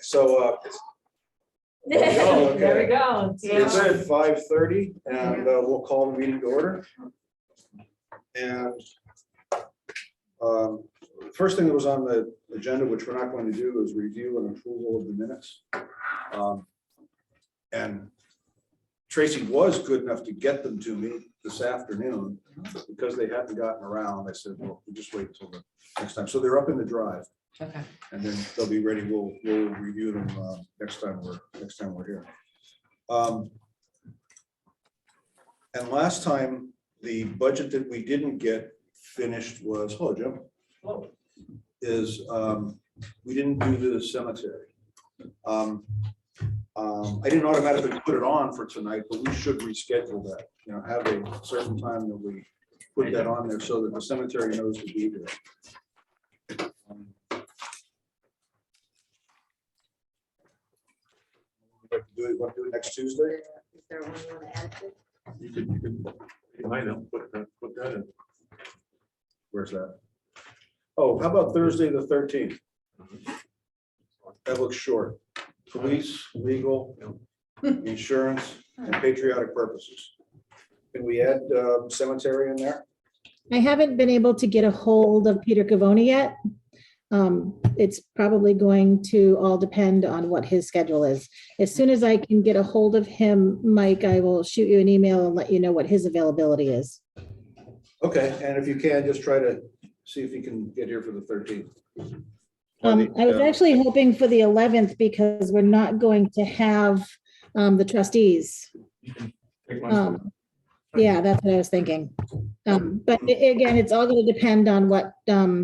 So Okay. There we go. it's at 5:30 and we'll call the meeting to order. And first thing that was on the agenda, which we're not going to do, is review and approval of the minutes. And Tracy was good enough to get them to me this afternoon. Because they hadn't gotten around, I said, well, we'll just wait until the next time. So they're up in the drive. Okay. And then they'll be ready. We'll review them next time we're here. And last time, the budget that we didn't get finished was, hello, Jim. Hello. Is we didn't do the cemetery. I didn't automatically put it on for tonight, but we should reschedule that. You know, have a certain time that we put that on there so that the cemetery knows to be there. Want to do it next Tuesday? Is there one you want to add to? You might have put that in. Where's that? Oh, how about Thursday, the 13th? That looks short. Police, legal, insurance, and patriotic purposes. Can we add cemetery in there? I haven't been able to get a hold of Peter Cavoni yet. It's probably going to all depend on what his schedule is. As soon as I can get a hold of him, Mike, I will shoot you an email and let you know what his availability is. Okay, and if you can, just try to see if you can get here for the 13th. I was actually hoping for the 11th because we're not going to have the trustees. Take my- Yeah, that's what I was thinking. But again, it's all going to depend on what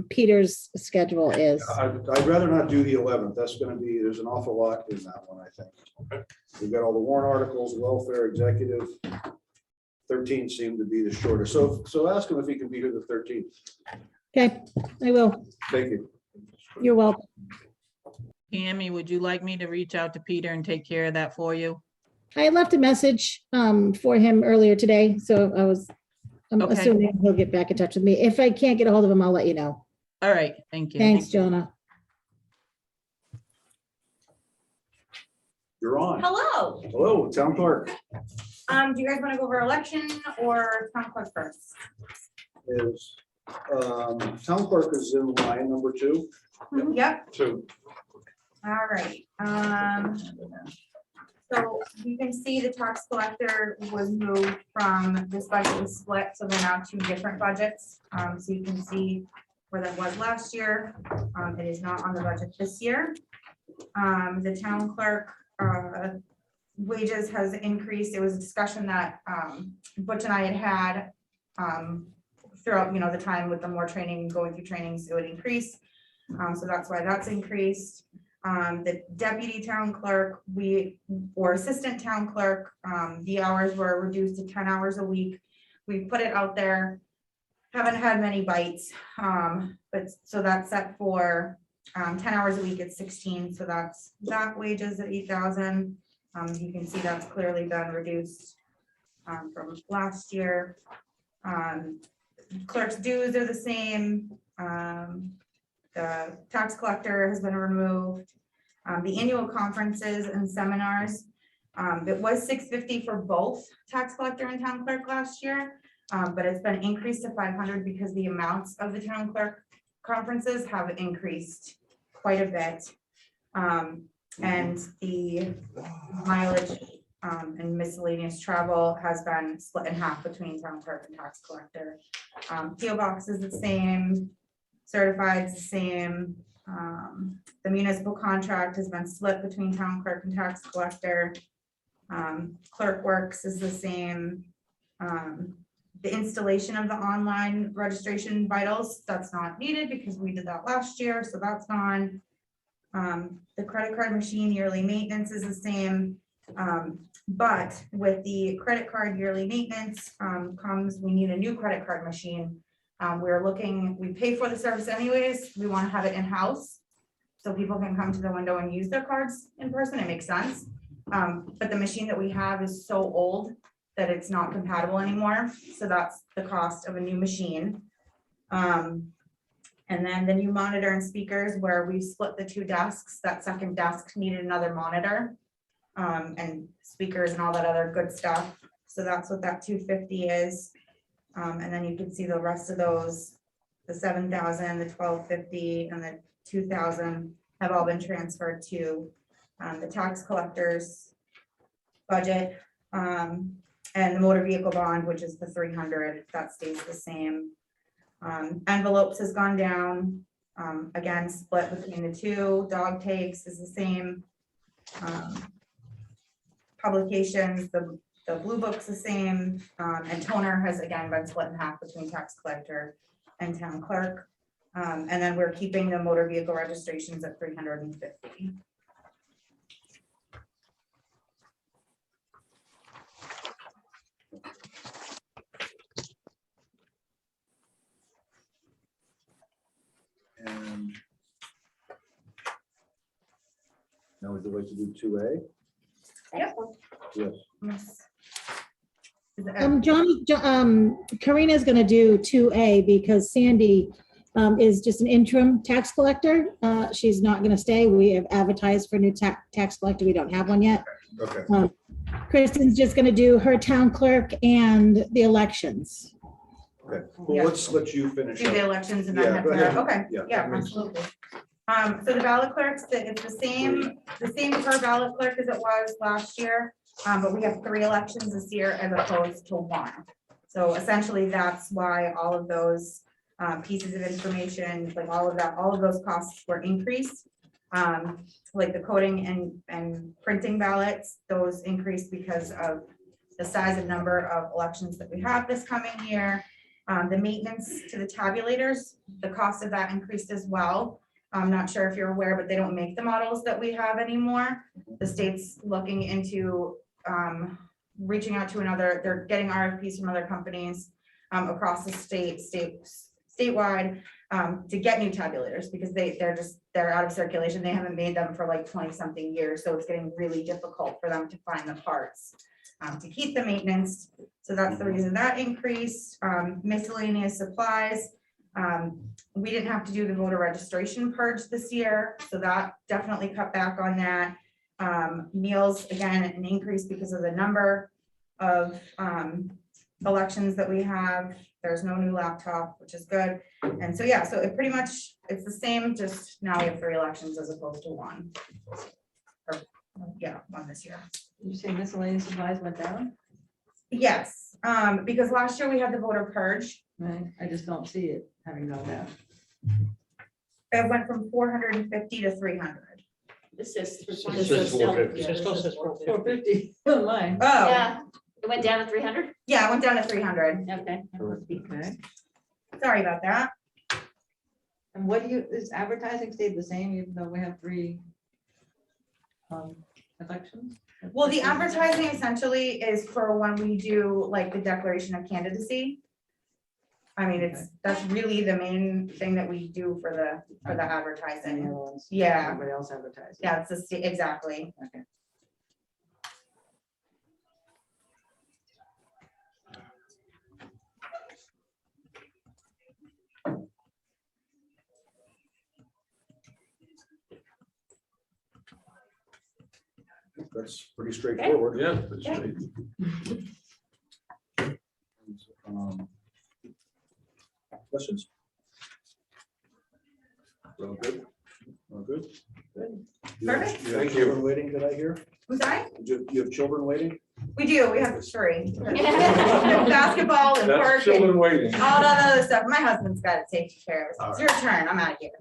Peter's schedule is. I'd rather not do the 11th. That's going to be, there's an awful lot in that one, I think. Okay. We've got all the warrant articles, welfare, executive. 13 seemed to be the shortest. So ask him if he can be here the 13th. Okay, I will. Thank you. You're welcome. Tammy, would you like me to reach out to Peter and take care of that for you? I left a message for him earlier today, so I'm Okay. assuming he'll get back in touch with me. If I can't get a hold of him, I'll let you know. All right, thank you. Thanks, Jonah. You're on. Hello, Hello, town clerk. do you guys want to go over election or town clerk first? Is town clerk is in line number 2. Yep, So, all right. So you can see the tax collector was moved from this budget was split, so they're now 2 different budgets. So you can see where that was last year. It is not on the budget this year. The town clerk wages has increased. It was a discussion that Butch and I had throughout, the time with the more training, going through trainings, it would increase. So that's why that's increased. The deputy town clerk, or assistant town clerk, the hours were reduced to 10 hours a week. We put it out there, haven't had many bites, but so that's set for 10 hours a week at 16. So that's that wages at 8,000. You can see that's clearly been reduced from last year. Clerk's dues are the same. The tax collector has been removed. The annual conferences and seminars, it was $650 for both tax collector and town clerk last year, but it's been increased to 500 because the amounts of the town clerk conferences have increased quite a bit. And the mileage and miscellaneous travel has been split in half between town clerk and tax collector. PO box is the same. Certified is the same. The municipal contract has been split between town clerk and tax collector. Clerk works is the same. The installation of the online registration vitals, that's not needed because we did that last year, so that's gone. The credit card machine yearly maintenance is the same. But with the credit card yearly maintenance we need a new credit card machine. We pay for the service anyways. We want to have it in-house so people can come to the window and use their cards in person. It makes sense. But the machine that we have is so old that it's not compatible anymore. So that's the cost of a new machine. And then the new monitor and speakers where we split the two desks, that second desk needed another monitor. And speakers and all that other good stuff. So that's what that 250 is. And then you can see the rest of those, the 7,000, the 1,250 and the 2,000 have all been transferred to the tax collector's budget. And the motor vehicle bond, which is the 300, that stays the same. Envelopes has gone down, again, split between the two. Dog takes is the same. Publications, the blue book's the same, and toner has again been split in half between tax collector and town clerk. And then we're keeping the motor vehicle registrations at 350. And now would you like to do 2A? Yep. Yes. Yes. Karina's gonna do 2A because Sandy is just an interim tax collector. She's not gonna stay. We have advertised for a new tax collector. We don't have one yet. Okay. Kristen's just gonna do her town clerk and the elections. Okay. Yeah. Well, let's let you finish Do the up. elections and Yeah, then have go ahead. to, okay, Yeah, yeah, that makes- absolutely. So the ballot clerks, it's the same per ballot clerk as it was last year. But we have 3 elections this year as opposed to 1. So essentially, that's why all of those pieces of information, like all of those costs were increased. Like the coding and printing ballots, those increased because of the size and number of elections that we have this coming year. The maintenance to the tabulators, the cost of that increased as well. I'm not sure if you're aware, but they don't make the models that we have anymore. The state's looking into reaching out to they're getting RFPs from other companies across the statewide to get new tabulators because they're out of circulation. They haven't made them for like 20 something years. So it's getting really difficult for them to find the parts to keep the maintenance. So that's the reason that increased. Miscellaneous supplies. We didn't have to do the voter registration purge this year, so that definitely cut back on that. Meals, again, an increase because of the number of elections that we have. There's no new laptop, which is good. And so, yeah, so it pretty much, it's the same, just now we have 3 elections as opposed to 1. Or, yeah, 1 this year. You say miscellaneous supplies went down? Yes, because last year we had the voter purge. Right, I just don't see it having gone down. It went from 450 to 300. This is. This is 450. Cisco says 450. 450 on mine. Oh, Yeah, it went down to 300? yeah, it went down to 300. Okay. Okay. Sorry about that. And what is advertising stayed the same even though we have 3 elections? Well, the advertising essentially is for when we do like the declaration of candidacy. I mean, that's really the main thing that we do for the And the advertising. other ones, Yeah, everybody else advertises. yeah, it's the exactly. Okay. That's pretty straightforward. Yeah. that's Yeah. right. Questions? Well, good. Well, good. Perfect. You have Thank you. children waiting, did I hear? I'm sorry? You have children waiting? We do, we have 3. Basketball and That's work and children waiting. all that other stuff. My husband's got to take care of it. It's your turn. I'm out of here.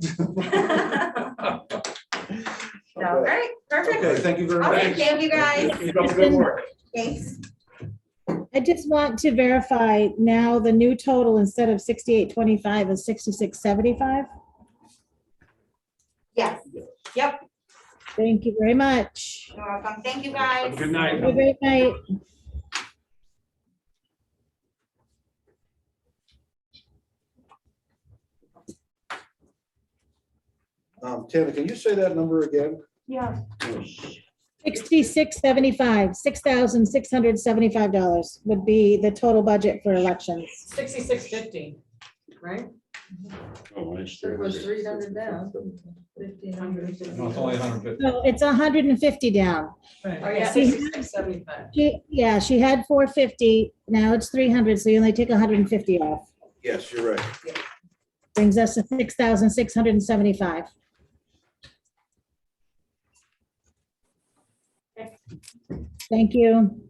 So, all Okay. right, perfect. Okay, thank you very Okay, much. thank you guys. Keep up the good work. Thanks. I just want to verify now the new total instead of 6825 is 6675. Yes. Yep. Thank you very much. You're welcome. Thank you Have guys. a good night. Have a great night. Tammy, can you say that number again? Yeah. 6675, $6,675 would be the total budget for elections. 6650. Right? Oh, it's So it was 300 down. 1,500. No, it's only 150. No, it's 150 down. Oh, Right. yeah, See, 66.75. She had 450, now it's 300, so you only take 150 off. Yes, you're right. Brings us to 6,675. Thank you.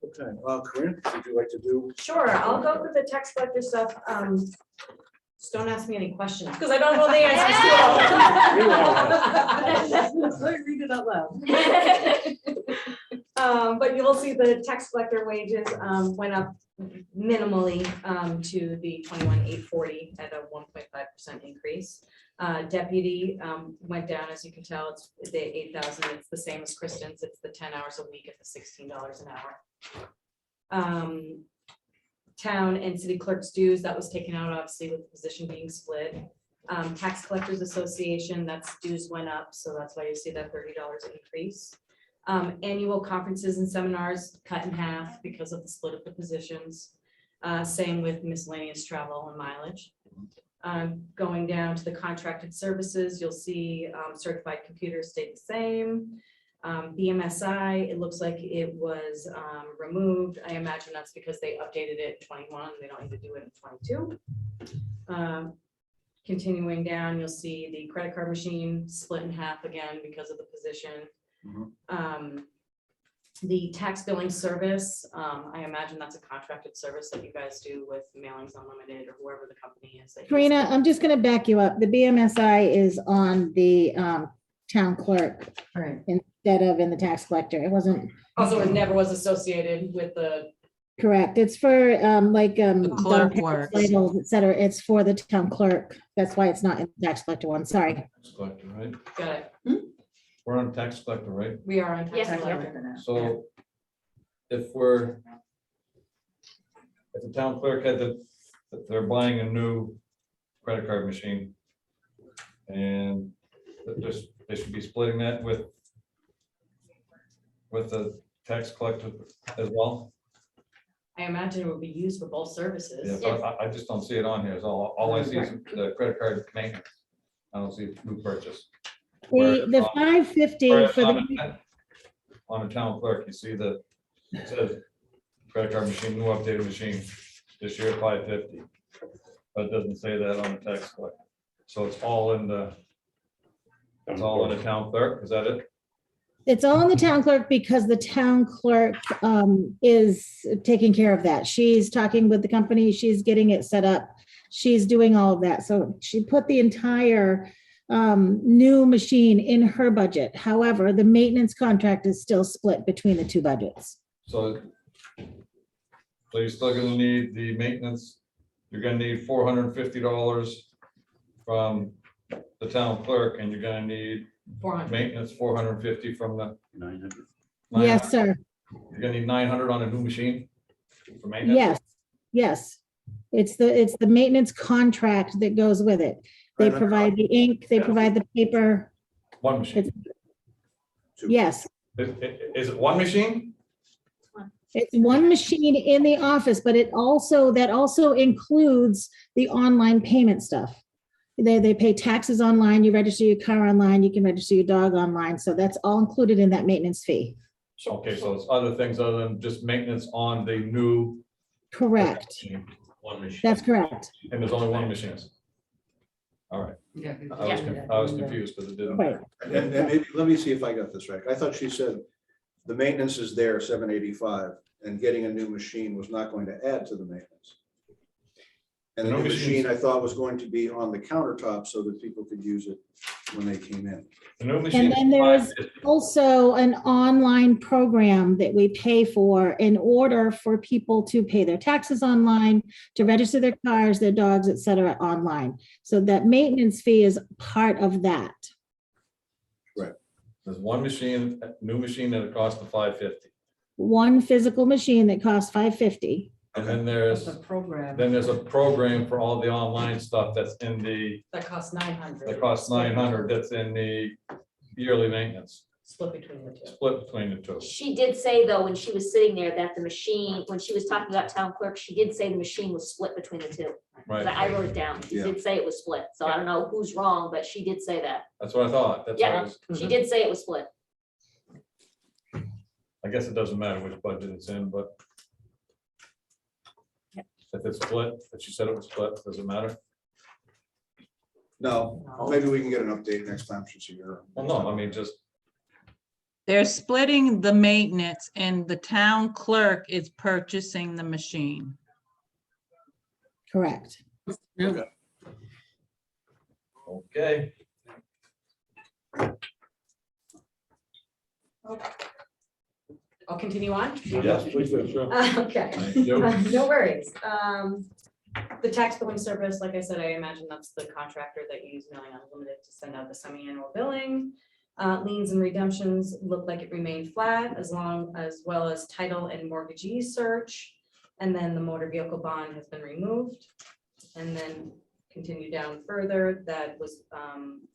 Okay, Corinne, would you like to do? Sure, I'll go through the tax collector stuff. Just don't ask me any questions, because I don't know the answers to all. Read it out loud. But you will see the tax collector wages went up minimally to the 21,840 at a 1.5% increase. Deputy went down, as you can tell, it's the 8,000, it's the same as Kristen's, it's the 10 hours a week at the $16 an hour. Town and city clerk's dues, that was taken out obviously with the position being split. Tax Collectors Association, that's dues went up, so that's why you see that $30 increase. Annual conferences and seminars cut in half because of the split of the positions. Same with miscellaneous travel and mileage. Going down to the contracted services, you'll see certified computers stayed the same. BMSI, it looks like it was removed. I imagine that's because they updated it in 21. They don't need to do it in 22. Continuing down, you'll see the credit card machine split in half again because of the position. The tax billing service, I imagine that's a contracted service that you guys do with Mailings Unlimited or whoever the company is. that you Karina, use. I'm just going to back you up. The BMSI is on the town clerk Right. instead of in the tax collector. It wasn't Also, it never was associated with the, correct. It's for like The clerk dog works. titles, et cetera. It's for the town clerk. That's why it's not in the tax collector one. Sorry. Tax collector, right? got it, We're on tax collector, right? we are on. Yes, tax we are. collector. So if the town clerk had if they're buying a new credit card machine and they should be splitting that with the tax collector as well. I imagine it would be used for both services. Yeah, but I just don't see it on here. So all I see is the credit card maintenance. I don't see new purchase. The 550 Whereas for the, on a town clerk, you see that it says credit card machine, new updated machine, this year 550. But it doesn't say that on the tax collector. So it's all in the town clerk, is that it? it's all in the town clerk because the town clerk is taking care of that. She's talking with the company, she's getting it set up. She's doing all of that. So she put the entire new machine in her budget. However, the maintenance contract is still split between the two budgets. So you're still gonna need the maintenance, you're gonna need $450 from the town clerk, and you're gonna need 400. maintenance 450 from the 900. Yes, sir. You're gonna need 900 on a new machine for maintenance? Yes, yes. It's the maintenance contract that goes with it. They provide the ink, they provide the paper. One machine. Yes, Is it one machine? it's one machine in the office, but that also includes the online payment stuff. They pay taxes online, you register your car online, you can register your dog online. So that's all included in that maintenance fee. Okay, so it's other things other than just maintenance on the new. Correct. machine. One machine. That's correct. And there's only one machine. All right, I was confused because it didn't. Right. And maybe, let me see if I got this right. I thought she said the maintenance is there, 785, and getting a new machine was not going to add to the maintenance. And the No new machines. machine, I thought, was going to be on the countertop so that people could use it when they came in. The new machine. then there's also an online program that we pay for in order for people to pay their taxes online, to register their cars, their dogs, et cetera, online. So that maintenance fee is part of that. There's one machine, new machine that it costs the 550. One physical machine that costs $550. And then there's, The program. a program for all the online stuff that's in the, That costs 900. that costs 900, that's in the yearly maintenance. split between the two. Split between the two. She did say though, when she was sitting there, that the machine, when she was talking about town clerk, she did say the machine was split between the two. Right. I wrote it down. She Yeah. did say it was split. So I don't know who's wrong, but she did say that. That's what I thought. That's what I Yeah. was, She did say it was split. I guess it doesn't matter which budget it's in, but if it's split, if she said it was split, does it matter? No, maybe we can get an update next time she's here. Well, no, I mean, just, They're splitting the maintenance and the town clerk is purchasing the machine. Correct. okay. I'll continue on. Yes, please do. Okay. Thank you. No worries. The tax billing service, like I said, I imagine that's the contractor that you use Million Unlimited to send out the semi-annual billing. Liens and redemptions look like it remained flat as well as title and mortgagee search. And then the motor vehicle bond has been removed. And then continue down further, that was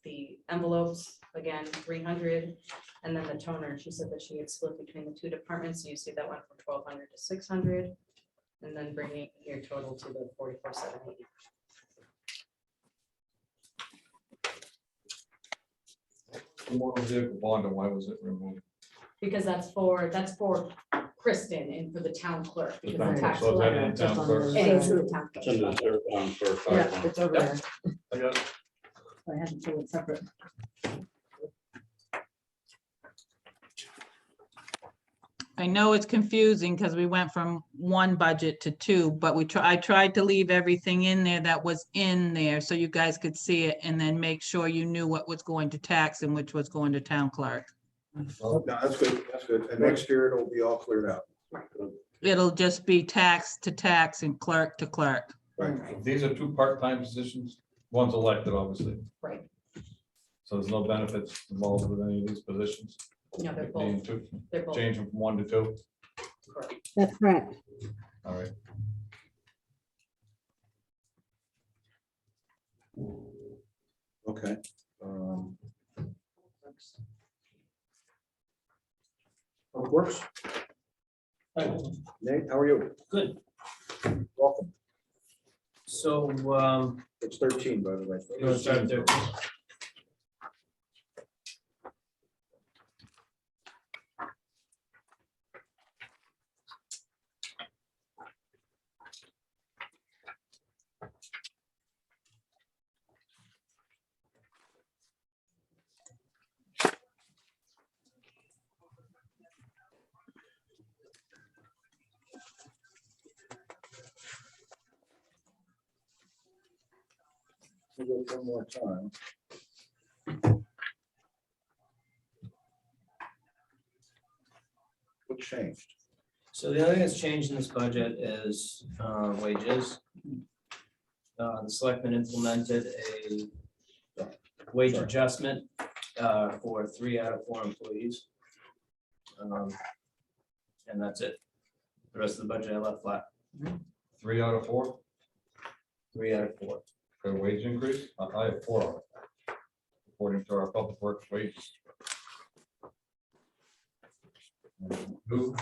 the envelopes, again, 300. And then the toner, she said that she had split between the two departments. So you see that went from 1,200 to 600. And then bringing your total to the 44,780. The motor vehicle bond, and why was it removed? Because that's for Kristen and for the town clerk. The because the town clerk, tax so is that in collector- town clerk? It is in the town clerk. Send it to for Yeah, fire. it's over there. I got it. I had to pull it separate. I know it's confusing because we went from one budget to two, but I tried to leave everything in there that was in there so you guys could see it and then make sure you knew what was going to tax and which was going to town clerk. No, that's good, that's good. And next year it'll be all cleared out. It'll just be tax to tax and clerk to clerk. Right. These are two part-time positions, one's elected, obviously. Right. So there's no benefits involved with any of these positions. No, they're Being both, two, they're both changing from one to two, correct. That's correct. all right. Okay. Public Works? Nate, how are you? Good. Welcome. So, It's 13, by the way. you want to start there? We'll go one more time. What changed? So the only thing that's changed in this budget is wages. The selectmen implemented a wage Sorry. adjustment for 3 out of 4 employees. And that's it. The rest of the budget I left flat, 3 out of 4, 3 out of 4. for wage increase, I have 4 of it, according to our public works wages. Who?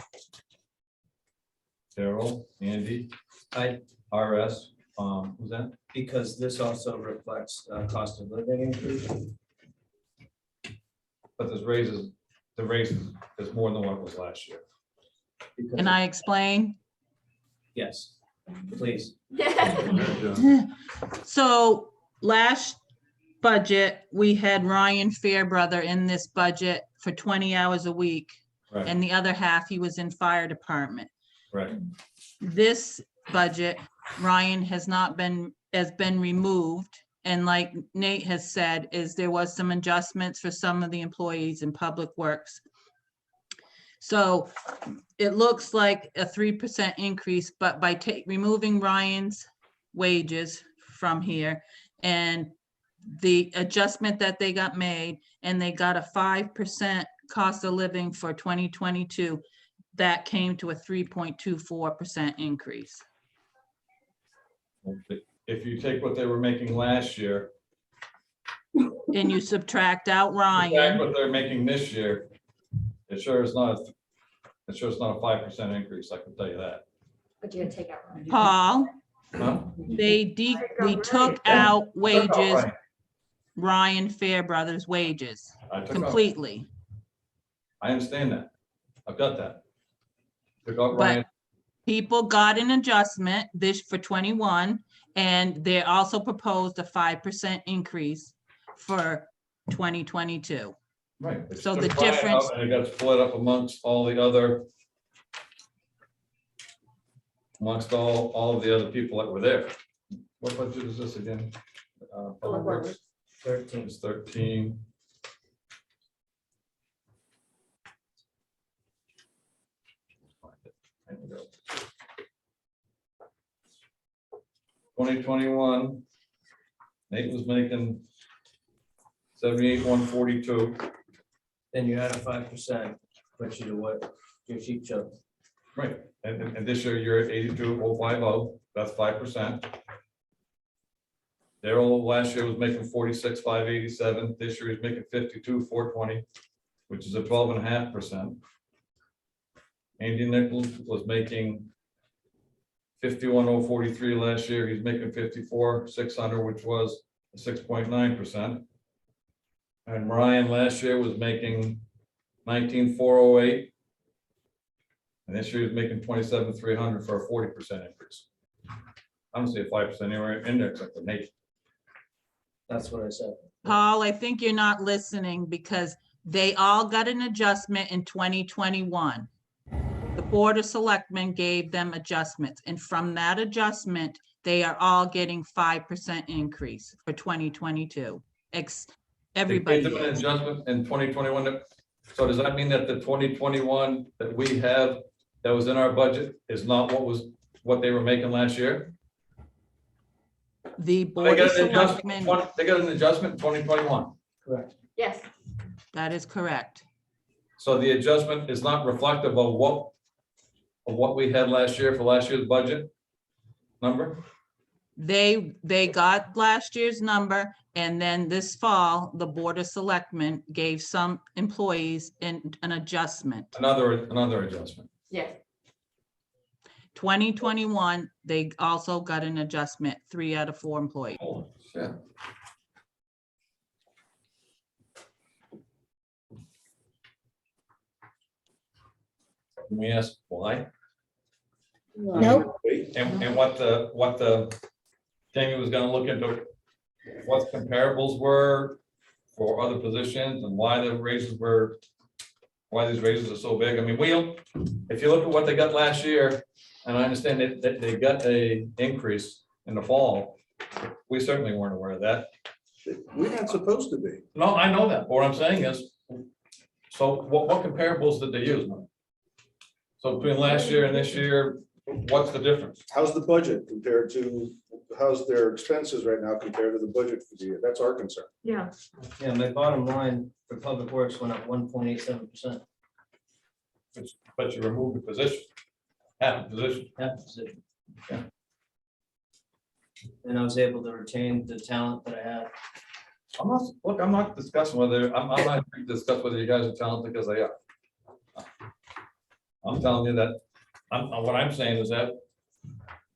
Daryl, Andy, I, RS, who's that? because this also reflects cost of living increase. But there's raises, the raises is more than what it was last year. because Can of- I explain? Yes, please. So last budget, we had Ryan Fairbrother in this budget for 20 hours a week. Right, And the other half, he was in fire department. right, This budget, Ryan has been removed. And like Nate has said, is there was some adjustments for some of the employees in Public Works. So it looks like a 3% increase, but by removing Ryan's wages from here and the adjustment that they got made, and they got a 5% cost of living for 2022, that came to a 3.24% increase. if you take what they were making last year, And you subtract out subtract Ryan, what they're making this year, It sure is not, it's a 5% increase, I can tell you that. But you're gonna take out. Ryan. Paul, Huh? they took out wages, Ryan Fairbrother's wages I took out- completely. I understand that. I've got that. Took out But Ryan. people got an adjustment this for 21, and they also proposed a 5% increase for 2022. Right. they So took the Ryan out difference- And it got split up amongst all the other. Amongst all of the other people that were there. What budget is this again? Public Works, 13. it's 13. There we go. 2021. Nate was making 78,142. Then you add a 5%, puts you to what your sheet showed. Right, and this year you're at 82,050, that's 5%. Daryl last year was making 46,587, this year he's making 52,420, which is a 12.5%. Andy Nichols was making 51,043 last year, he's making 54,600, which was 6.9%. And Ryan last year was making 19,408. And this year he's making 27,300 for a 40% increase. I don't see a 5% anywhere in there except for Nate. That's what I said. Paul, I think you're not listening because they all got an adjustment in 2021. The Board of Selectmen gave them adjustments, and from that adjustment, they are all getting 5% increase for 2022. Everybody They gave them an is. adjustment in 2021. So does that mean that the 2021 that we have that was in our budget is not what they were making last year? The They Board of got an adjustment, Selectmen, they got an adjustment in 2021. Correct. Yes, that is correct. So the adjustment is not reflective of what we had last year for last year's budget number? They got last year's number, and then this fall, the Board of Selectmen gave some employees an adjustment. Another adjustment. yes. 2021, they also got an adjustment, 3 out of 4 employees. Holy shit. Let me ask why? Nope. And what the Tammy was gonna look into what comparables were for other positions and why the raises were, why these raises are so big. I mean, if you look at what they got last year, and I understand that they got a increase in the fall, we certainly weren't aware of that. We're not supposed to be. No, I know that. What I'm saying is, so what comparables did they use? So between last year and this year, what's the difference? How's the budget compared to, how's their expenses right now compared to the budget for the year? That's our concern. Yeah. Yeah, my bottom line for Public Works went up 1.87%. But you removed the position, half the position. Half position. Yeah. And I was able to retain the talent that I had. I'm not discussing whether, I'm not here to discuss whether you guys are talented because they are. I'm telling you that, what I'm saying is that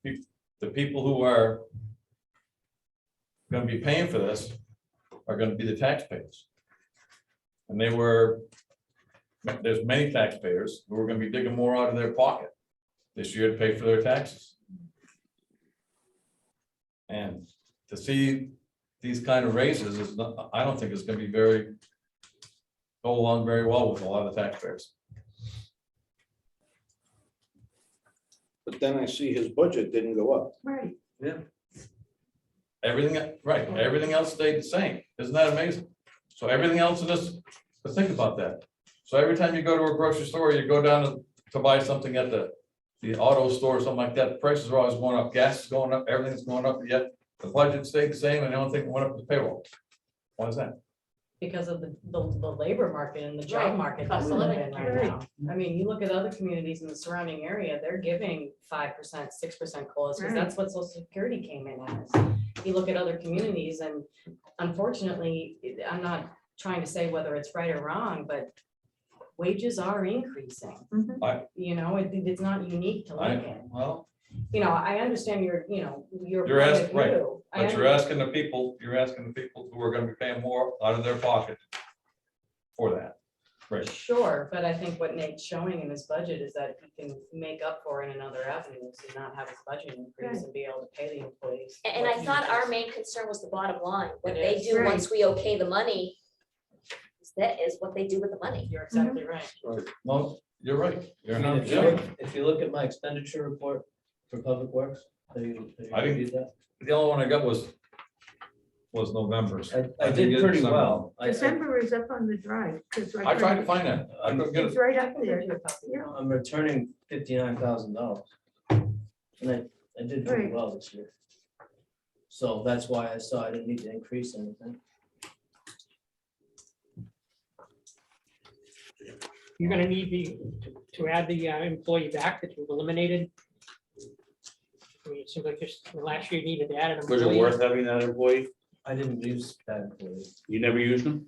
the people who are gonna be paying for this are gonna be the taxpayers. And there's many taxpayers who are gonna be digging more out of their pocket this year to pay for their taxes. And to see these kind of raises is not, I don't think it's gonna be go along very well with a lot of taxpayers. But then I see his budget didn't go up. Right. Everything else stayed the same. Isn't that amazing? So everything else in this, but think about that. So every time you go to a grocery store, you go down to buy something at the auto store or something like that, the prices are always going up, gas is going up, everything's going up, yet the budget stayed the same and the only thing that went up was payroll. Why is that? Because of the labor market and the job Right, market that cost we of live living, in right right. now. I mean, you look at other communities in the surrounding area, they're giving 5%, 6% COLAs, because Right. that's what social security came in as. You look at other communities and unfortunately, I'm not trying to say whether it's right or wrong, but wages are increasing. You know, it's not unique to Lincoln. Well, You know, I understand your, your You're point of asking- right, view. I but you're asking the people who are gonna be paying more out of their pocket for that. Right. Sure, but I think what Nate's showing in his budget is that he can make up for it in other avenues and not have his budget increase and be able to pay the employees. And what I he thought our does. main concern was the bottom line. What It they is. do once we okay the money, that is what they do with the money. You're exactly right. Well, you're right. You're I mean, not, if you look- if you look at my expenditure report for Public Works, have you I didn't- reviewed that? the only one I got was November's. I didn't did get pretty December. well. December is up on the drive, because I tried to find that. I couldn't get it's it. right I up can there. give you a copy. Yeah. I'm returning $59,000. And I did pretty Right. well this year. So that's why I saw I didn't need to increase anything. You're gonna need to add the employee back that you've eliminated. I mean, it seems like just last year you needed to add an Was it employee. worth having that employee? I didn't use that employee. You never used him?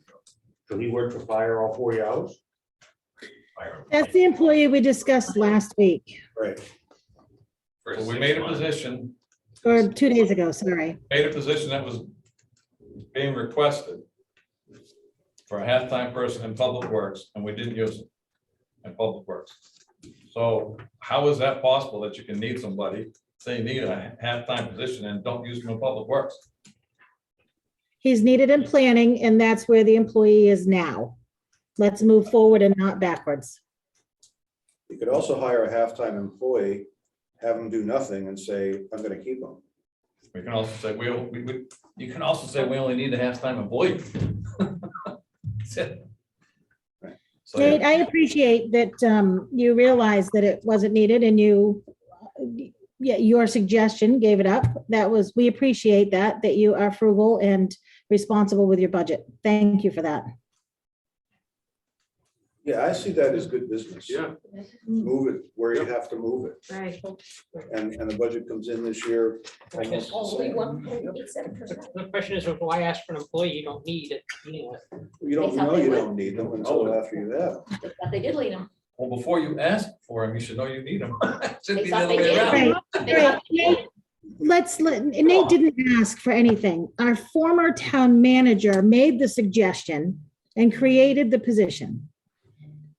So he worked for fire all 40 hours? That's the employee we discussed last week, Right. So we made a position, or 2 days ago, sorry. made a position that was being requested for a half-time person in Public Works, and we didn't use it in Public Works. So how is that possible that you can need somebody, say you need a half-time position and don't use them in Public Works? He's needed in planning, and that's where the employee is now. Let's move forward and not backwards. You could also hire a half-time employee, have them do nothing and say, I'm gonna keep them. We can also say, you can also say we only need a half-time employee. That's it. Right. So, Nate, I appreciate that you realized that it wasn't needed and your suggestion gave it up. We appreciate that you are frugal and responsible with your budget. Thank you for that. Yeah, I see that as good business. Yeah. Move it where you have to move it. Right. And the budget comes in this year. I guess almost the Only same. 1.87%. The question is, why ask for an employee you don't need it? You don't They thought know they you would. don't need them until after you have. But they did lead them. well, before you ask for them, you should know you need them. Should They be the thought other they way did. around. Right, Nate, Nate didn't ask for anything. Our former town manager made the suggestion and created the position.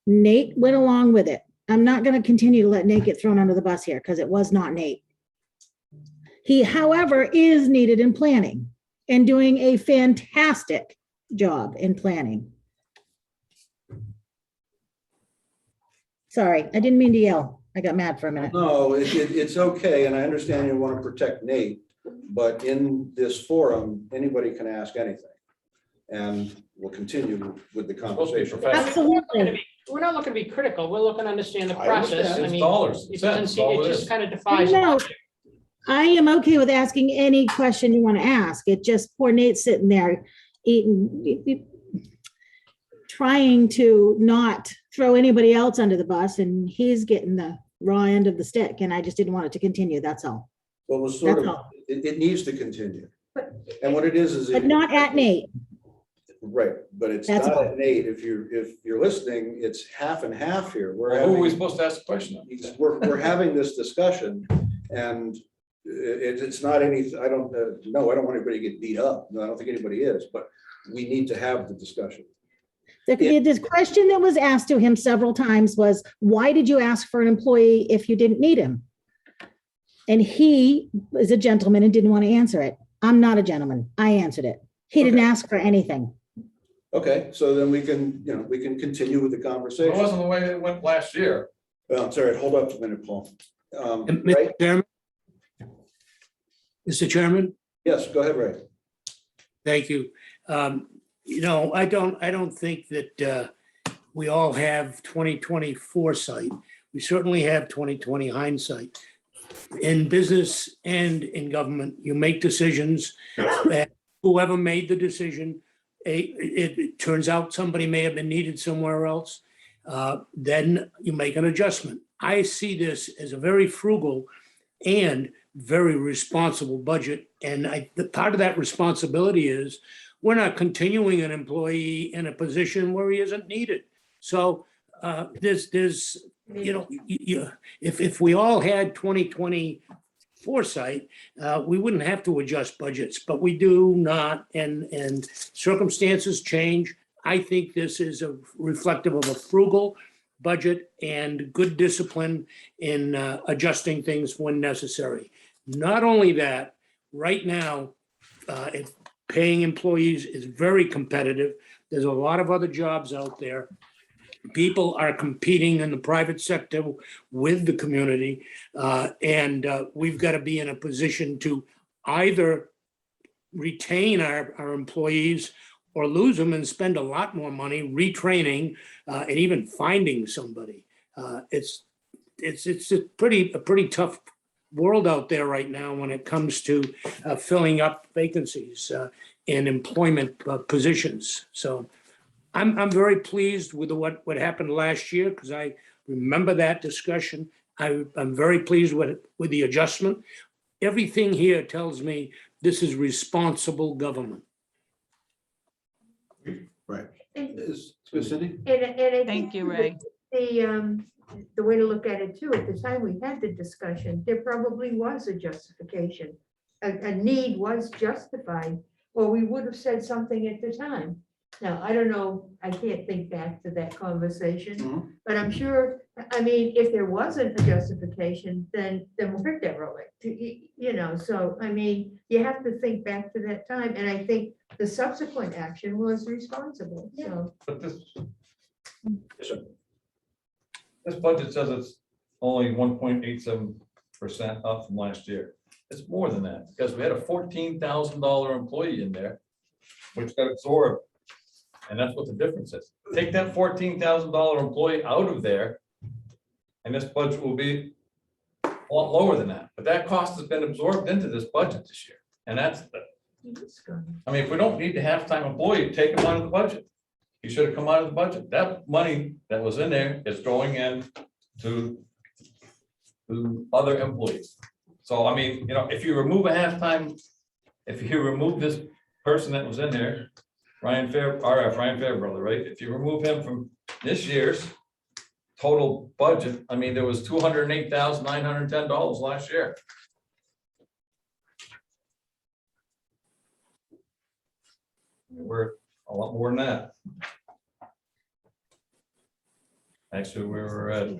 Nate went along with it. I'm not going to continue to let Nate get thrown under the bus here because it was not Nate. He, however, is needed in planning and doing a fantastic job in planning. Sorry, I didn't mean to yell. I got mad for a minute. No, it's okay, and I understand you want to protect Nate, but in this forum, anybody can ask anything. And we'll continue with the Supposed to be conversation. professional. Absolutely. We're not looking to be critical. We're looking to understand the I process. understand. It's mean, dollars, It cents, doesn't seem, all it it just is. kind of defies. No. logic. I am okay with asking any question you want to ask. It just poor Nate's sitting there eating, trying to not throw anybody else under the bus, and he's getting the raw end of the stick, and I just didn't want it to continue, that's all. Well, it was sort That's of, all. it needs to continue. And what it is. But not at Nate. Right, but it's That's not all. at Nate. If you're listening, it's half and half here. We're Well, who are we having, supposed to ask the question of? we're having this discussion and it's not any, I don't want anybody to get beat up. No, I don't think anybody is, but we need to have the discussion. This question that was asked to him several times was, why did you ask for an employee if you didn't need him? And he is a gentleman and didn't want to answer it. I'm not a gentleman. I answered it. He didn't Okay. ask for anything. Okay, so then we can continue with the It conversation. wasn't the way it went last year. Well, I'm sorry, hold up a minute, Paul. Ray? Mr. Chairman, Yes, go ahead, Ray. thank you. I don't think that we all have 2020 foresight. We certainly have 2020 hindsight. In business and in government, you make decisions, and whoever made the decision, it turns out somebody may have been needed somewhere else, then you make an adjustment. I see this as a very frugal and very responsible budget. And the part of that responsibility is we're not continuing an employee in a position where he isn't needed. So there's, if we all had 2020 foresight, we wouldn't have to adjust budgets, but we do not, and circumstances change. I think this is a reflective of a frugal budget and good discipline in adjusting things when necessary. Not only that, right now, paying employees is very competitive. There's a lot of other jobs out there. People are competing in the private sector with the community. And we've got to be in a position to either retain our employees or lose them and spend a lot more money retraining and even finding somebody. It's a pretty tough world out there right now when it comes to filling up vacancies in employment positions. So I'm very pleased with what happened last year because I remember that discussion. I'm very pleased with the adjustment. Everything here tells me this is responsible government. Right. And Is Cindy? I Thank think you, Ray. The way to look at it too, at the time we had the discussion, there probably was a justification. A need was justified, or we would have said something at the time. Now, I don't know, I can't think back to that conversation, Mhm. but I'm sure, I mean, if there wasn't a justification, then we're derelict, so, I mean, you have to think back to that time, and I think the subsequent action was responsible, so. But this, Yes, sir. this budget says it's only 1.87% up from last year. It's more than that, because we had a $14,000 employee in there, which got absorbed. And that's what the difference is. Take that $14,000 employee out of there, and this budget will be a lot lower than that. But that cost has been absorbed into this budget this year. And that's, I mean, if we don't need the halftime employee, take him out of the budget. He should have come out of the budget. That money that was in there is going in to other employees. So, I mean, if you remove a halftime, if you remove this person that was in there, Ryan Fairbrother, right? If you remove him from this year's total budget, I mean, there was $208,910 last year. We're a lot more than that. Actually, we were at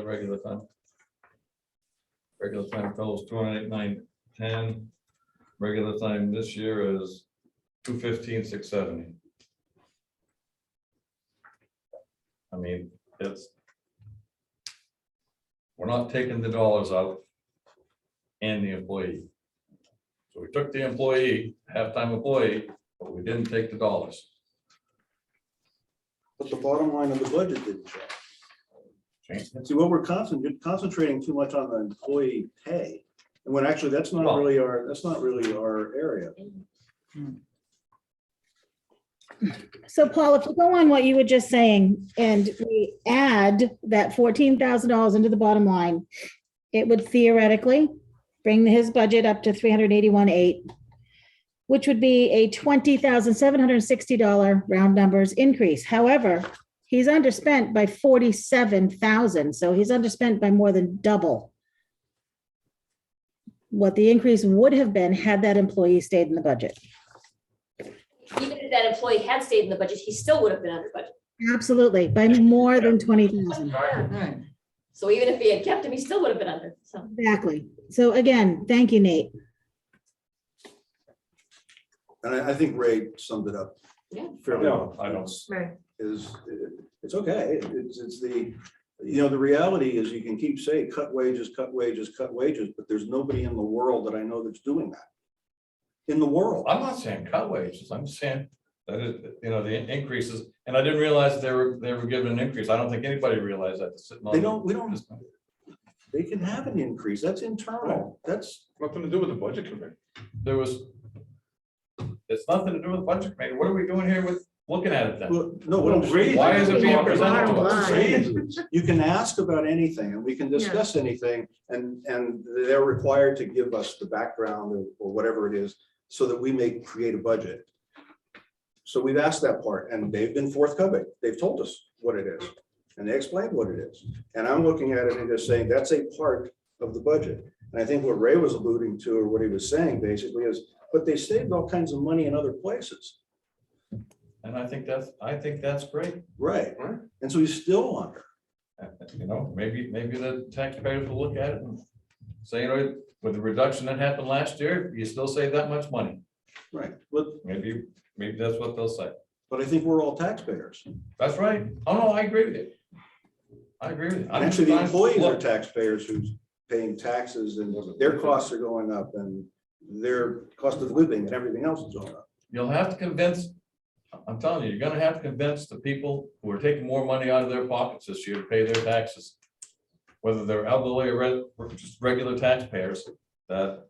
regular time. Regular time totals 208,910. Regular time this year is 215,670. I mean, we're not taking the dollars out and the employee. So we took the employee, halftime employee, but we didn't take the dollars. But the bottom line of the budget didn't change. And see, what we're concentrating too much on the employee pay. And when actually, that's not really our area. So Paul, if we go on what you were just saying, and we add that $14,000 into the bottom line, it would theoretically bring his budget up to $381,800, which would be a $20,760 round numbers increase. However, he's underspent by $47,000, so he's underspent by more than double what the increase would have been had that employee stayed in the budget. Even if that employee had stayed in the budget, he still would have been under budget. Absolutely, by more than 20,000. Right. So even if he had kept him, he still would have been under, so. Exactly. So again, thank you, Nate. And I think Ray summed it up Yeah. fairly well. I don't. Right. It's okay. It's the reality is you can keep saying cut wages, cut wages, cut wages, but there's nobody in the world that I know that's doing that. In the world. I'm not saying cut wages. I'm saying that the increases, and I didn't realize they were given an increase. I don't think anybody realized that. They can have an increase. That's internal. That's nothing to do with the budget committee. It's nothing to do with the budget committee. What are we doing here with looking at it then? well, no. What I'm saying- Why is it being presented to us? You can ask about anything and we can discuss anything and they're required to give us the background or whatever it is so that we may create a budget. So we've asked that part and they've been forthcoming. They've told us what it is. And they explained what it is. And I'm looking at it and just saying, that's a part of the budget. And I think what Ray was alluding to, or what he was saying basically is, but they saved all kinds of money in other places. And I think that's great. Right. And so he's still under. You know, maybe the taxpayers will look at it and say, you know, with the reduction that happened last year, you still save that much money. Right. But, Maybe that's what they'll say. but I think we're all taxpayers. That's right. Oh, no, I agree with you. I agree with you. And actually, the employees are taxpayers who's paying taxes and their costs are going up and their cost of living and everything else is going up. You'll have to convince, I'm telling you, you're gonna have to convince the people who are taking more money out of their pockets this year to pay their taxes, whether they're elderly or just regular taxpayers, that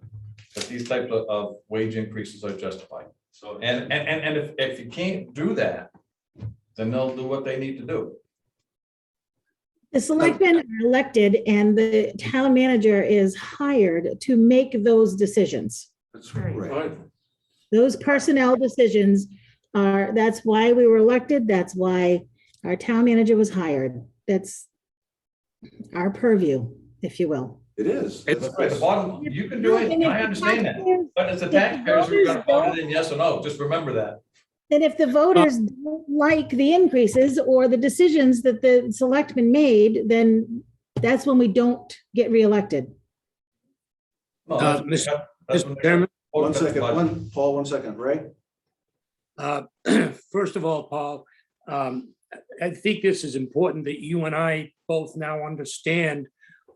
these types of wage increases are justified. So, And if you can't do that, then they'll do what they need to do. The selectmen are elected and the town manager is hired to make those decisions. That's Right. right. Those personnel decisions are, that's why we were elected. That's why our town manager was hired. That's our purview, if you will. It is. That's right. The bottom, you can do it, And if I the understand that, taxpayers- but it's the if the taxpayers who are gonna voters vote it in yes or no, just remember that. Then if the voters don't like the increases or the decisions that the selectmen made, then that's when we don't get reelected. No, that's- Mr. that's when Mr. they're- Chairman, One second, Paul, 1 second, Ray? first of all, Paul, I think this is important that you and I both now understand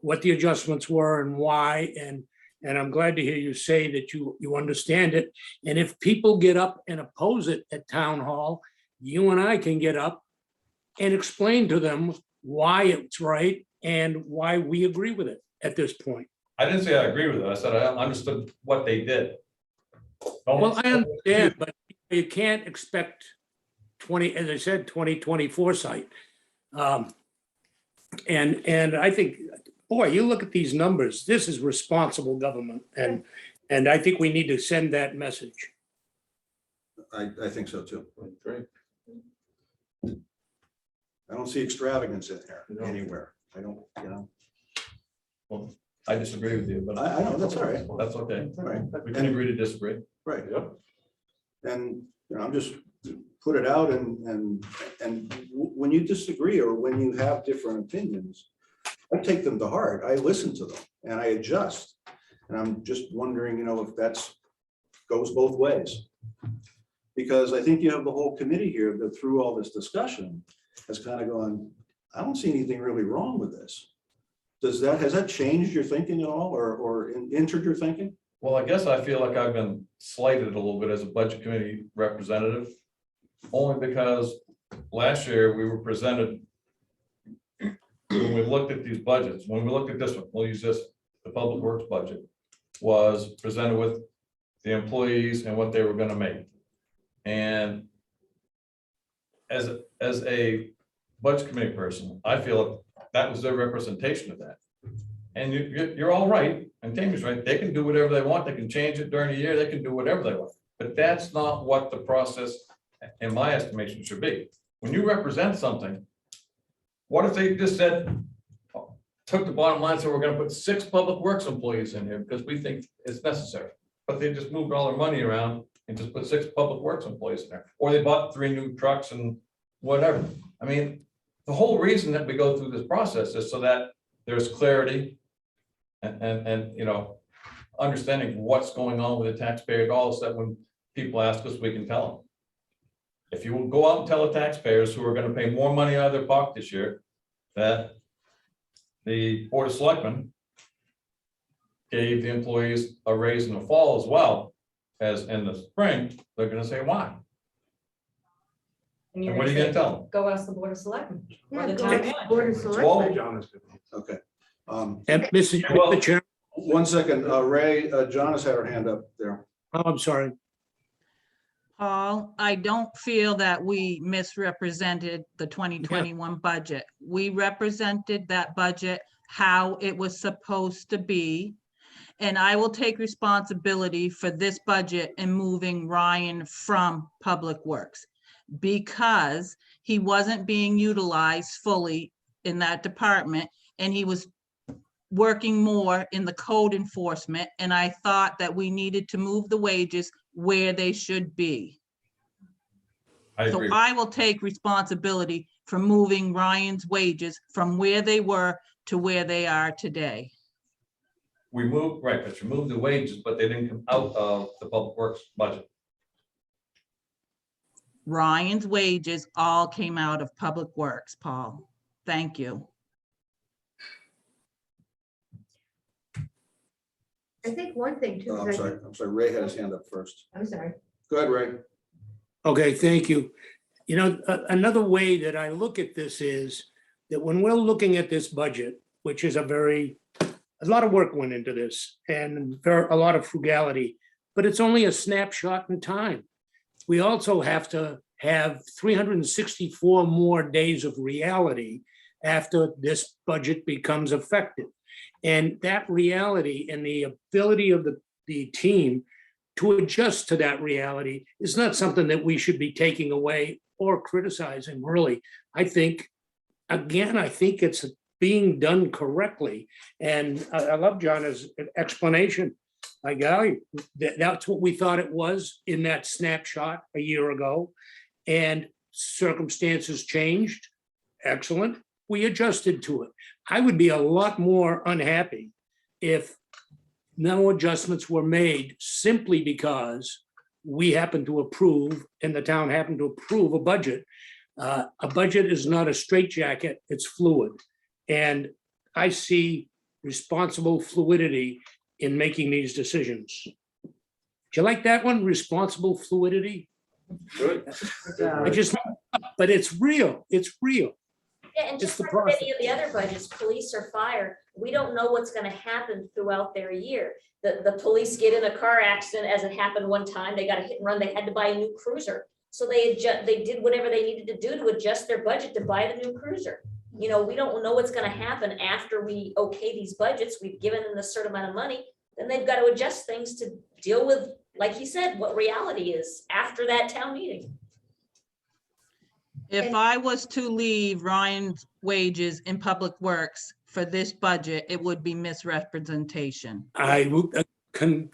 what the adjustments were and why, and I'm glad to hear you say that you understand it. And if people get up and oppose it at town hall, you and I can get up and explain to them why it's right and why we agree with it at this point. I didn't say I agree with it, I said I understood what they did. Well, I understand, but you can't expect 20, as I said, 2020 foresight. And I think, boy, you look at these numbers, this is responsible government, and I think we need to send that message. I think so too. Great. I don't see extravagance in here No. anywhere. I don't, Well, I disagree with you, but. I know, that's all right. That's okay. Right. We can agree to disagree. Right. And, I'm just put it out and when you disagree or when you have different opinions, I take them to heart. I listen to them and I adjust. And I'm just wondering, if that's goes both ways. Because I think you have the whole committee here that through all this discussion has kind of gone, I don't see anything really wrong with this. Has that changed your thinking at all or entered your thinking? Well, I guess I feel like I've been slighted a little bit as a budget committee representative. Only because last year we were presented, when we looked at these budgets, when we looked at this one, we'll use this, the public works budget was presented with the employees and what they were gonna make. And as a budget committee person, I feel that was their representation of that. And you're all right, and Tammy's right, they can do whatever they want, they can change it during the year, they can do whatever they want. But that's not what the process, in my estimation, should be. When you represent something, what if they just said, took the bottom line, so we're gonna put 6 public works employees in here because we think it's necessary. But they just moved all their money around and just put 6 public works employees in there, or they bought 3 new trucks and whatever. I mean, the whole reason that we go through this process is so that there's clarity and understanding what's going on with the taxpayer dollars, that when people ask us, we can tell them. If you will go out and tell the taxpayers who are gonna pay more money out of their pocket this year, that the Board of Selectmen gave the employees a raise in the fall as well as in the spring, they're gonna say, why? And you're And what are you gonna tell them? Go ask the Board of Selectmen. Or Yeah, the go town ask manager. Board of Selectmen. Okay. And Mr. Well- Chairman, 1 second, Ray, John has had her hand up there. oh, I'm sorry. Paul, I don't feel that we misrepresented the 2021 budget. We represented that budget how it was supposed to be. And I will take responsibility for this budget and moving Ryan from Public Works because he wasn't being utilized fully in that department, and he was working more in the code enforcement, and I thought that we needed to move the wages where they should be. I So agree. I will take responsibility for moving Ryan's wages from where they were to where they are today. We moved, right, but you moved the wages, but they didn't come out of the public works budget. Ryan's wages all came out of Public Works, Paul. Thank you. I think one thing too. Oh, is I'm sorry, Ray had his hand up first. I'm sorry. Go ahead, Ray. Okay, thank you. You know, another way that I look at this is that when we're looking at this budget, which is a lot of work went into this and a lot of frugality, but it's only a snapshot in time. We also have to have 364 more days of reality after this budget becomes effective. And that reality and the ability of the team to adjust to that reality is not something that we should be taking away or criticizing, really. I think it's being done correctly. And I love John's explanation. By golly, that's what we thought it was in that snapshot a year ago. And circumstances changed. Excellent. We adjusted to it. I would be a lot more unhappy if no adjustments were made simply because we happened to approve and the town happened to approve a budget. A budget is not a straitjacket, it's fluid. And I see responsible fluidity in making these decisions. Do you like that one? Responsible fluidity? Good. But it's real, it's real. Yeah, and It's just the like process. any of the other budgets, police or fire, we don't know what's gonna happen throughout their year. The police get in a car accident, as it happened one time, they got a hit and run, they had to buy a new cruiser. So they did whatever they needed to do to adjust their budget to buy the new cruiser. You know, we don't know what's gonna happen after we okay these budgets, we've given them a certain amount of money, then they've got to adjust things to deal with, like you said, what reality is after that town meeting. If I was to leave Ryan's wages in Public Works for this budget, it would be misrepresentation. I would,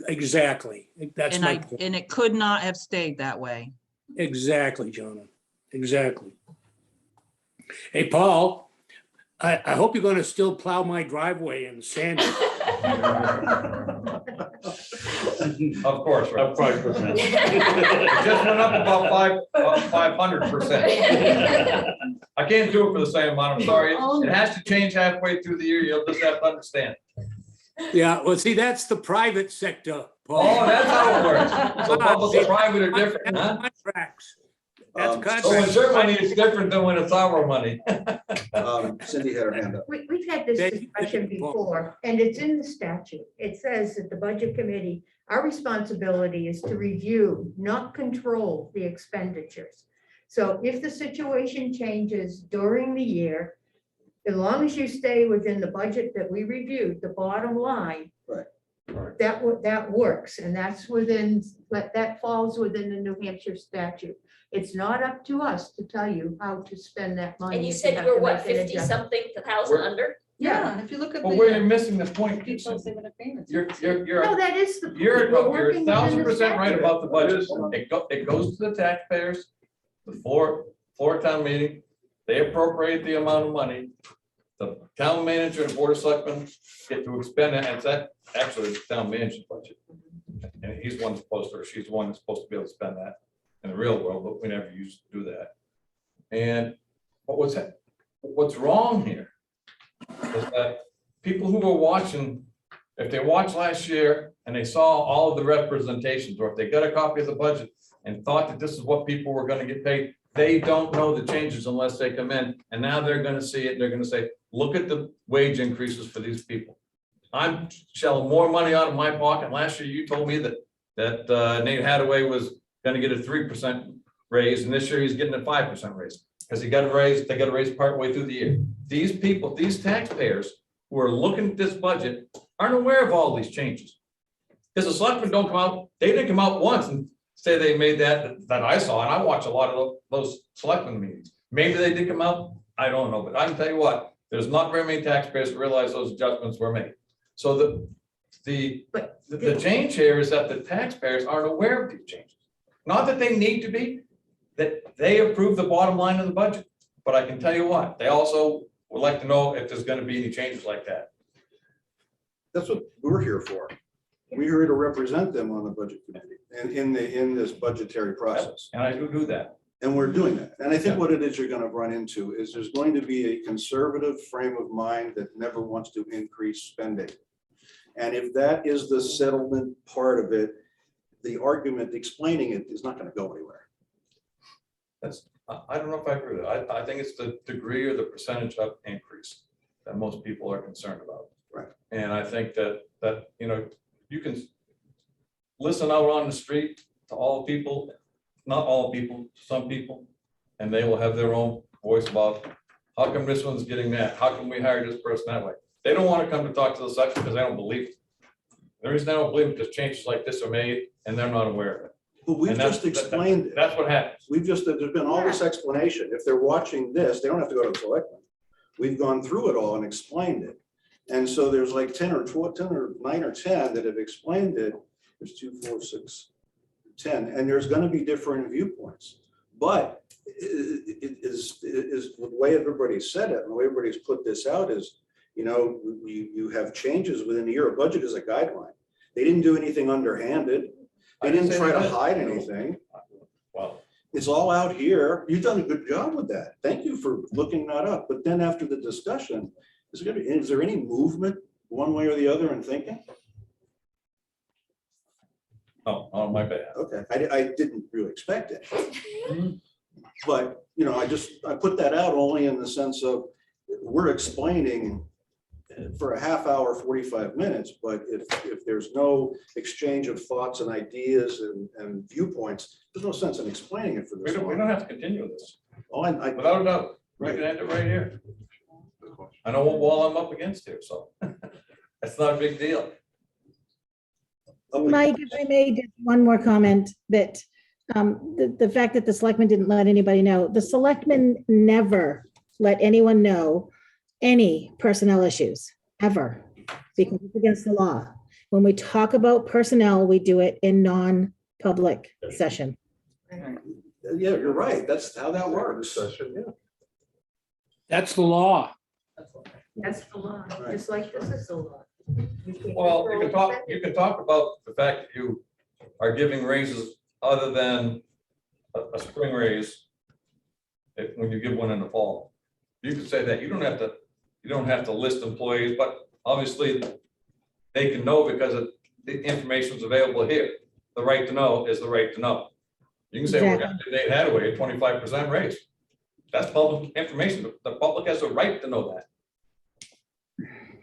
exactly. That's And my point. and it could not have stayed that way. Exactly, Jonah. Exactly. Hey, Paul, I hope you're gonna still plow my driveway and sand it. Of course, right. Up 5%. It just went up about 500%. I can't do it for the same amount, I'm sorry. It has to change halfway through the year, you'll just have to understand. Yeah, well, see, that's the private sector, Paul. Oh, that's how it works. So public and private are different, huh? Contracts. That's So when contracts. their money is different than when it's our money. Cindy had her hand up. We've had this Thank you. discussion before, and it's in the statute. It says that the budget committee, our responsibility is to review, not control the expenditures. So if the situation changes during the year, as long as you stay within the budget that we reviewed, the bottom line. Right. That works, and that's within, that falls within the New Hampshire statute. It's not up to us to tell you how to spend that money. And you if said have you were to what, make an 50 adjustment. something thousand We're- under? Yeah, if you look at But where you're the missing the point, people saving their payments. you're No, that is the. You're we're working within 1,000% the right statute. about the budget. It goes to the taxpayers, the floor town meeting. They appropriate the amount of money. The town manager and board of selectmen get to expend it, and it's actually the town manager's budget. And he's the one supposed to, or she's the one that's supposed to be able to spend that in the real world, but we never used to do that. And what's wrong here is that people who were watching, if they watched last year and they saw all of the representations, or if they got a copy of the budget and thought that this is what people were gonna get paid, they don't know the changes unless they come in, and now they're gonna see it, they're gonna say, look at the wage increases for these people. I'm shelling more money out of my pocket. Last year, you told me that Nate Hadaway was gonna get a 3% raise, and this year he's getting a 5% raise. Because they got a raise partway through the year. These people, these taxpayers who are looking at this budget aren't aware of all these changes. Because the selectmen don't come out, they didn't come out once and say they made that I saw, and I watch a lot of those selectmen meetings. Maybe they did come out, I don't know, but I can tell you what, There's not very many taxpayers who realize those adjustments were made. So But the change here is that the taxpayers aren't aware of these changes. Not that they need to be, that they approve the bottom line of the budget. But I can tell you what, they also would like to know if there's gonna be any changes like that. That's what we're here for. We're here to represent them on the budget committee and in this budgetary process. And I do that. And we're doing that. And I think what it is you're gonna run into is there's going to be a conservative frame of mind that never wants to increase spending. And if that is the settlement part of it, the argument explaining it is not gonna go anywhere. I don't know if I agree with that. I think it's the degree or the percentage of increase that most people are concerned about. Right. And I think that, you know, you can listen out on the street to all people, not all people, some people, and they will have their own voice about how come this one's getting that? How come we hired this person that way? They don't want to come to talk to the selectmen because they don't believe it. The reason they don't believe it because changes like this are made and they're not aware of it. But we've And that's- just explained it. That's what happens. We've just, there's been all this explanation. If they're watching this, they don't have to go to the selectmen. We've gone through it all and explained it. And so there's like 10 or 12, 10 or 9 or 10 that have explained it. There's 2, 4, 6, 10, and there's gonna be different viewpoints. But it is the way everybody said it and the way everybody's put this out is, you know, you have changes within a year. A budget is a guideline. They didn't do anything underhanded. They didn't try to hide anything. Well, It's all out here. You've done a good job with that. Thank you for looking that up. But then after the discussion, is there any movement one way or the other in thinking? oh, on my bad. Okay, I didn't really expect it. But, you know, I put that out only in the sense of, we're explaining for a half hour, 45 minutes, but if there's no exchange of thoughts and ideas and viewpoints, there's no sense in explaining it for We this don't long. have to continue this. Oh, Without a doubt, we can end it right here. I know what wall I'm up against here, so that's not a big deal. Mike, if I may, just one more comment that the fact that the selectmen didn't let anybody know, the selectmen never let anyone know any personnel issues, ever, because it's against the law. When we talk about personnel, we do it in non-public session. Yeah, you're right. That's how that works. That's the law. that's the law, just like this is the law. You can't Well, control you can talk about the fact that you are giving raises other than a spring raise. When you give one in the fall, you can say that. You don't have to list employees, but obviously they can know because the information is available here. The right to know is the right to know. You can say, we're gonna give Nate Hadaway a 25% raise. That's public information. The public has a right to know that.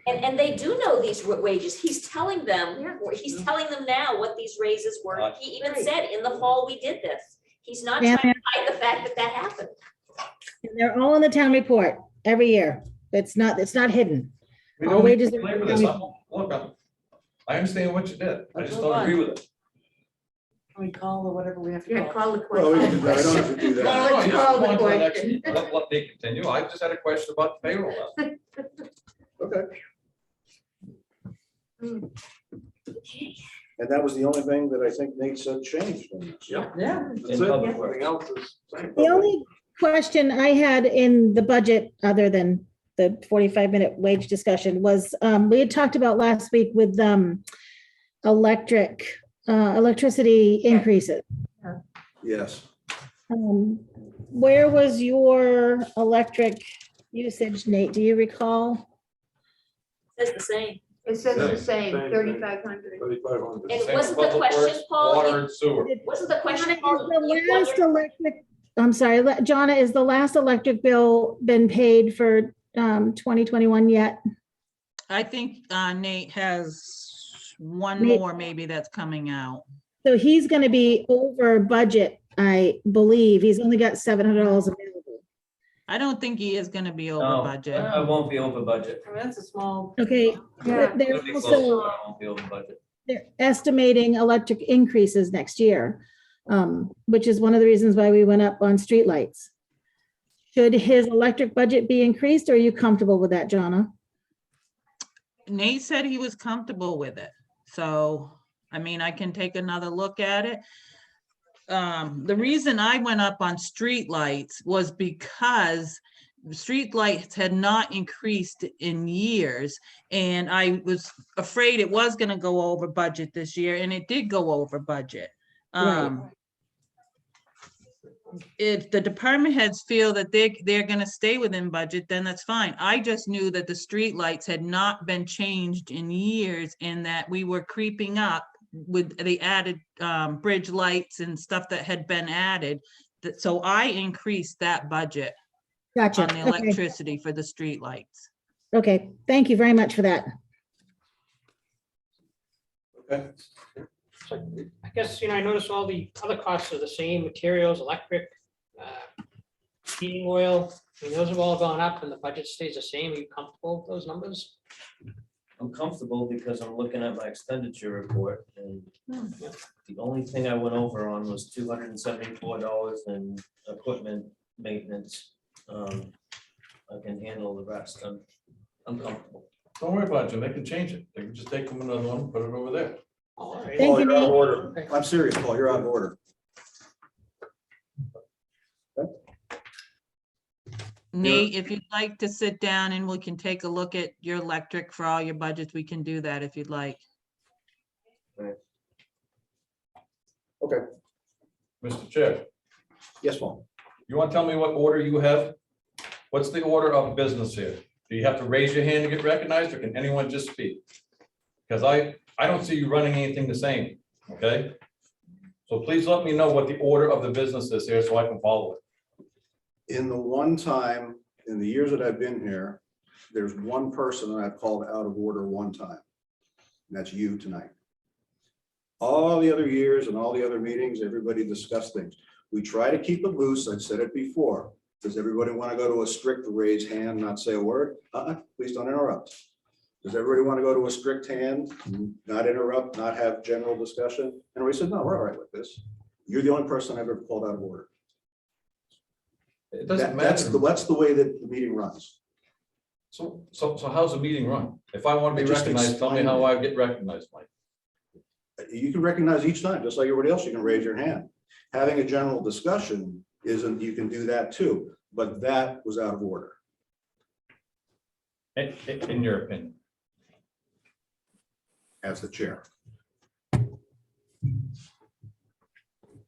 And they do know these wages. He's telling them, he's telling them now what these raises were. He even said in the fall, we did this. He's not trying to hide the fact that that happened. And they're all in the town report every year. It's not hidden. We All don't wages need to are- belabor this. Look, I understand what you did. I just don't agree with it. Can we call or whatever we have to Yeah, call? call the Well, we question. can- I don't have to do that. No, Let's you call just the go on to the next- question. Let me continue. I just had a question about the payroll. now. Okay. And that was the only thing that I think Nate said changed. in this. Yep. Yeah. That's In it. public Everything else is same. The only question I had in the budget, other than the 45-minute wage discussion, was we had talked about last week with electricity increases. Yes. Where was your electric usage, Nate? Do you recall? Says the same. It says the Same, same, same. 3,500. 3,500. And Same wasn't for the public question, works, Paul, Water and sewer. Wasn't the question, Is Paul, the you last wondered- electric, I'm sorry, Jonna, is the last electric bill been paid for 2021 yet? I think Nate has one Nate- more maybe that's coming out. So he's going to be over budget, I believe. He's only got $700 available. I don't think he is gonna be over No, budget. I won't be over budget. I mean, that's a small. Okay, Yeah. but they're It'll be close, also, but I won't be over budget. they're estimating electric increases next year, which is one of the reasons why we went up on streetlights. Should his electric budget be increased? Or are you comfortable with that, Jonna? Nate said he was comfortable with it. So, I mean, I can take another look at it. The reason I went up on streetlights was because streetlights had not increased in years. And I was afraid it was gonna go over budget this year, and it did go over budget. Right. If the department heads feel that they're gonna stay within budget, then that's fine. I just knew that the streetlights had not been changed in years and that we were creeping up with the added bridge lights and stuff that had been added. So I increased that budget Gotcha. on the Okay. electricity for the streetlights. Okay, thank you very much for that. Okay. So I guess, I noticed all the other costs are the same, materials, electric, heating oil. I mean, those have all gone up and the budget stays the same. Are you comfortable with those numbers? I'm comfortable because I'm looking at my expenditure report and the only thing I went over on was $274 in equipment maintenance. I can handle the rest. I'm comfortable. Don't worry about it, Jim. They can change it. They can just take them another one, put it over there. All right. Thank Paul, you, you're out of Nate. order. I'm serious, Paul, you're out of order. Nate, if you'd like to sit down and we can take a look at your electric for all your budgets, we can do that if you'd like. Okay, Mr. Chair, yes, Paul. you want to tell me what order you have? What's the order of business here? Do you have to raise your hand to get recognized, or can anyone just speak? Because I don't see you running anything the same, okay? So please let me know what the order of the business is here so I can follow it. In the one time, in the years that I've been here, there's one person that I've called out of order one time. And that's you tonight. All the other years and all the other meetings, everybody discussed things. We try to keep it loose. I've said it before. Does everybody want to go to a strict raise hand, not say a word? Please don't interrupt. Does everybody want to go to a strict hand, not interrupt, not have general discussion? And we said, no, we're all right with this. You're the only person I've ever called out of order. It doesn't That's matter. that's the way that the meeting runs. So how's the meeting run? If I want to I be just recognized, tell me how I get recognized, Mike. You can recognize each time, just like everybody else, you can raise your hand. Having a general discussion isn't, you can do that too, but that was out of order. In your opinion. As the chair.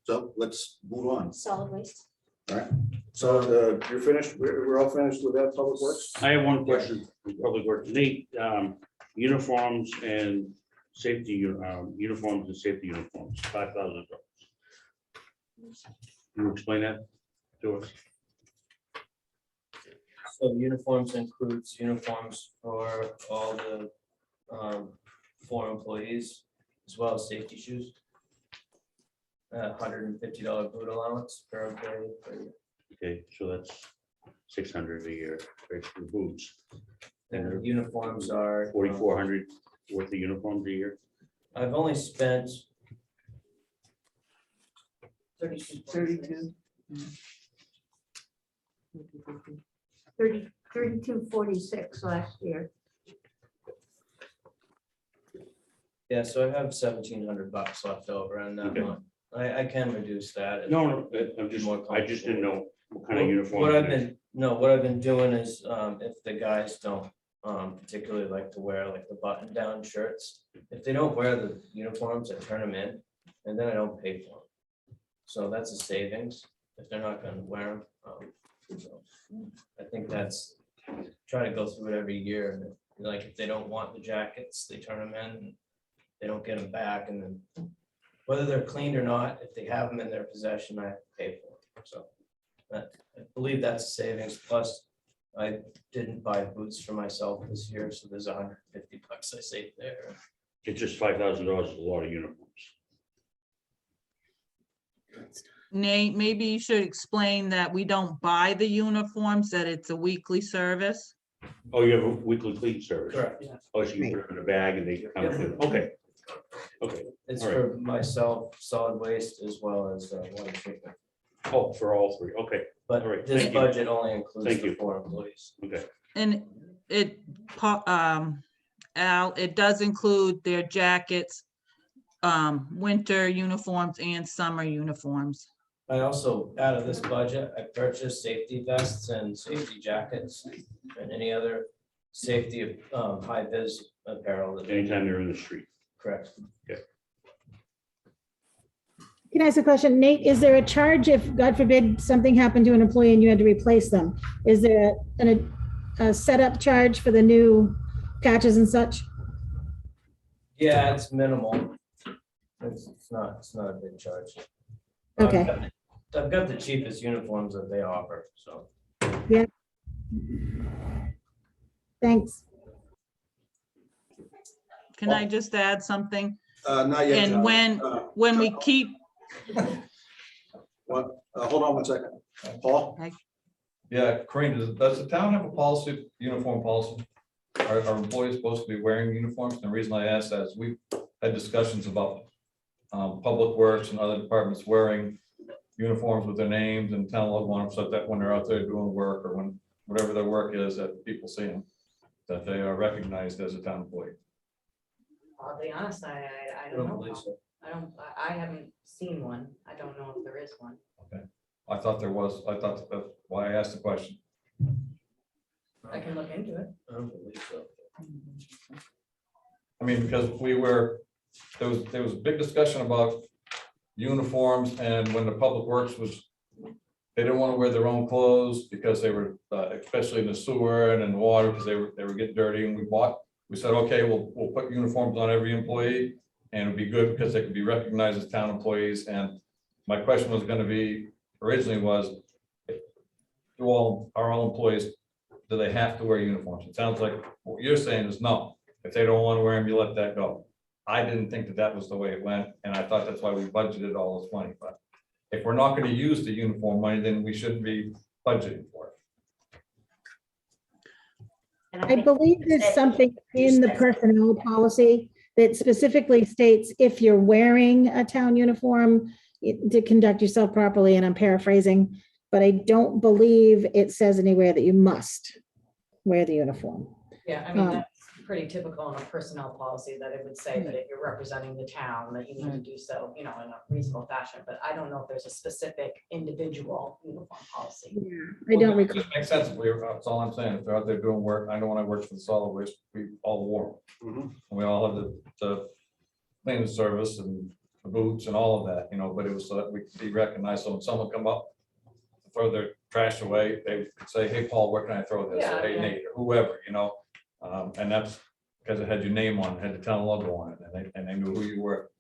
So let's move on. Solid waste. All right. So you're finished, we're all finished with that, Public Works? I have one question, from Public Works. Nate, uniforms and safety, uniforms and safety uniforms, $5,000. Can you explain that to us? So uniforms includes uniforms for all the 4 employees, as well as safety shoes. $150 boot allowance per employee per year. Okay, so that's 600 a year, right, for boots. And the uniforms are 4,400 worth of uniforms a year. I've only spent 32. 3246 last year. Yeah, so I have $1,700 left over and Okay. I can reduce that. No, I'm just, More I just didn't know what kind of Well, uniform. What I've been doing is, if the guys don't particularly like to wear like the button down shirts, if they don't wear the uniforms, I turn them in and then I don't pay for them. So that's a savings if they're not gonna wear them. So I think that's, try to go through it every year, and like if they don't want the jackets, they turn them in, and they don't get them back, and then whether they're cleaned or not, if they have them in their possession, I have to pay for them. So I believe that's a savings. Plus, I didn't buy boots for myself this year, so there's $150 I saved there. It's just $5,000 is a lot of uniforms. Nate, maybe you should explain that we don't buy the uniforms, that it's a weekly service. Oh, you have a weekly clean service? Correct. Oh, so you put them in a bag and they come, okay. Okay, It's All right. for myself, solid waste, as well as water treatment. Oh, for all three, okay, But All right, this thank you. budget only includes Thank the you. 4 employees. okay. And Al, it does include their jackets, winter uniforms and summer uniforms. I also, out of this budget, I purchased safety vests and safety jackets and any other safety, high vis apparel that they Anytime they're in the street. correct. Can I ask a question? Nate, is there a charge if, God forbid, something happened to an employee and you had to replace them? Is there a setup charge for the new patches and such? Yeah, it's minimal. It's not a big charge. Okay. I've got the cheapest uniforms that they offer, so. Thanks. Can I just add something? Not yet. And John. when we keep, What, hold on one second. Paul? Yeah, Corinne, does the town have a policy, uniform policy? Are employees supposed to be wearing uniforms? And the reason I ask that is we've had discussions about public works and other departments wearing uniforms with their names and town logo on them, so that when they're out there doing work or when, whatever their work is, that people see them, that they are recognized as a town employee. I'll be honest, I I don't don't know. believe so. I haven't seen one. I don't know if there is one. I thought there was, I thought that's why I asked the question. I can look into it. I don't believe so. I mean, because there was a big discussion about uniforms, and when the public works was, they didn't want to wear their own clothes because they were, especially in the sewer and in the water, because they were getting dirty, and we said, okay, we'll put uniforms on every employee, and it'd be good because they could be recognized as town employees. And my question was gonna be, originally was, are all employees, do they have to wear uniforms? It sounds like what you're saying is no. If they don't want to wear them, you let that go. I didn't think that was the way it went, and I thought that's why we budgeted all this money. But if we're not going to use the uniform money, then we shouldn't be budgeting for it. And I think believe you there's said- something you in the said- personnel policy that specifically states if you're wearing a town uniform to conduct yourself properly, and I'm paraphrasing, but I don't believe it says anywhere that you must wear the uniform. Yeah, I mean, Um, that's pretty typical in a personnel policy that it would say that if you're representing the town, that you need to do so, you know, in a reasonable fashion. But I don't know if there's a specific individual uniform policy. I don't Well, recall. it makes sense. That's all I'm saying. If they're out there doing work, I know when I worked for the solid waste, we all wore them. Mhm. And we all had the cleaning service and the boots and all of that, you know, but it was so that we could be recognized. So when someone come up, throw their trash away, they could say, hey, Paul, where can I throw this? Or, Yeah, hey, yeah. Nate, or whoever, you know? And that's because it had your name on it, had the town logo on it, and they knew who you were.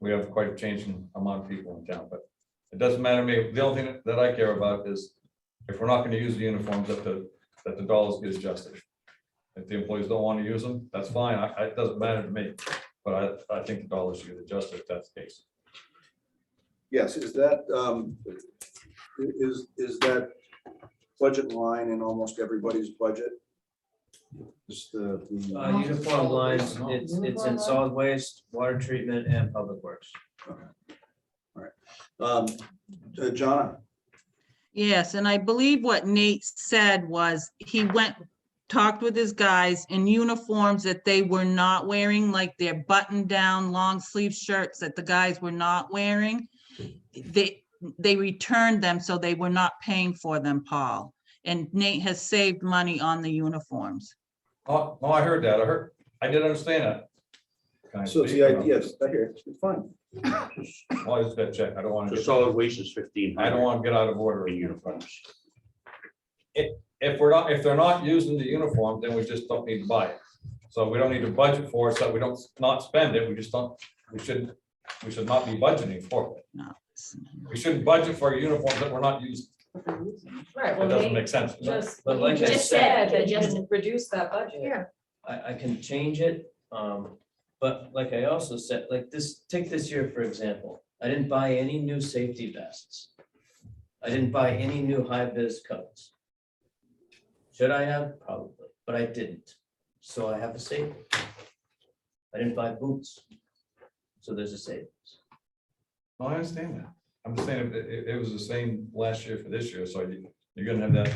We have quite a changing amount of people in town, but it doesn't matter to me. The only thing that I care about is if we're not going to use the uniforms, that the dollars get adjusted. If the employees don't want to use them, that's fine. It doesn't matter to me, but I think the dollars should get adjusted if that's the case. Yes, is that budget line in almost everybody's budget? Just the. Uniform lines, it's in solid waste, water treatment, and public works. Jonna, yes, and I believe what Nate said was he talked with his guys in uniforms that they were not wearing, like their button-down long sleeve shirts that the guys were not wearing. They returned them, so they were not paying for them, Paul. And Nate has saved money on the uniforms. Oh, I heard that. I didn't understand that. Can I so it's speak the or no? idea, yes, I hear it, it's fine. Well, I just got to check. I don't want The to solid waste is 1,500. I don't want to get out of order. In uniforms. If they're not using the uniform, then we just don't need to buy it. So we don't need to budget for it, so we don't not spend it. We just don't, we should not be budgeting for it. No. We shouldn't budget for uniforms that we're not using. Right, It well, doesn't Nate make sense. just, But you like I just said- said that you Just- can reduce that budget. Yeah, I can change it, but like I also said, like take this year, for example, I didn't buy any new safety vests. I didn't buy any new high vis coats. Should I have? Probably, but I didn't. So I have a savings. I didn't buy boots. So there's a savings. No, I understand that. I'm just saying, it was the same last year for this year, so you're gonna have that.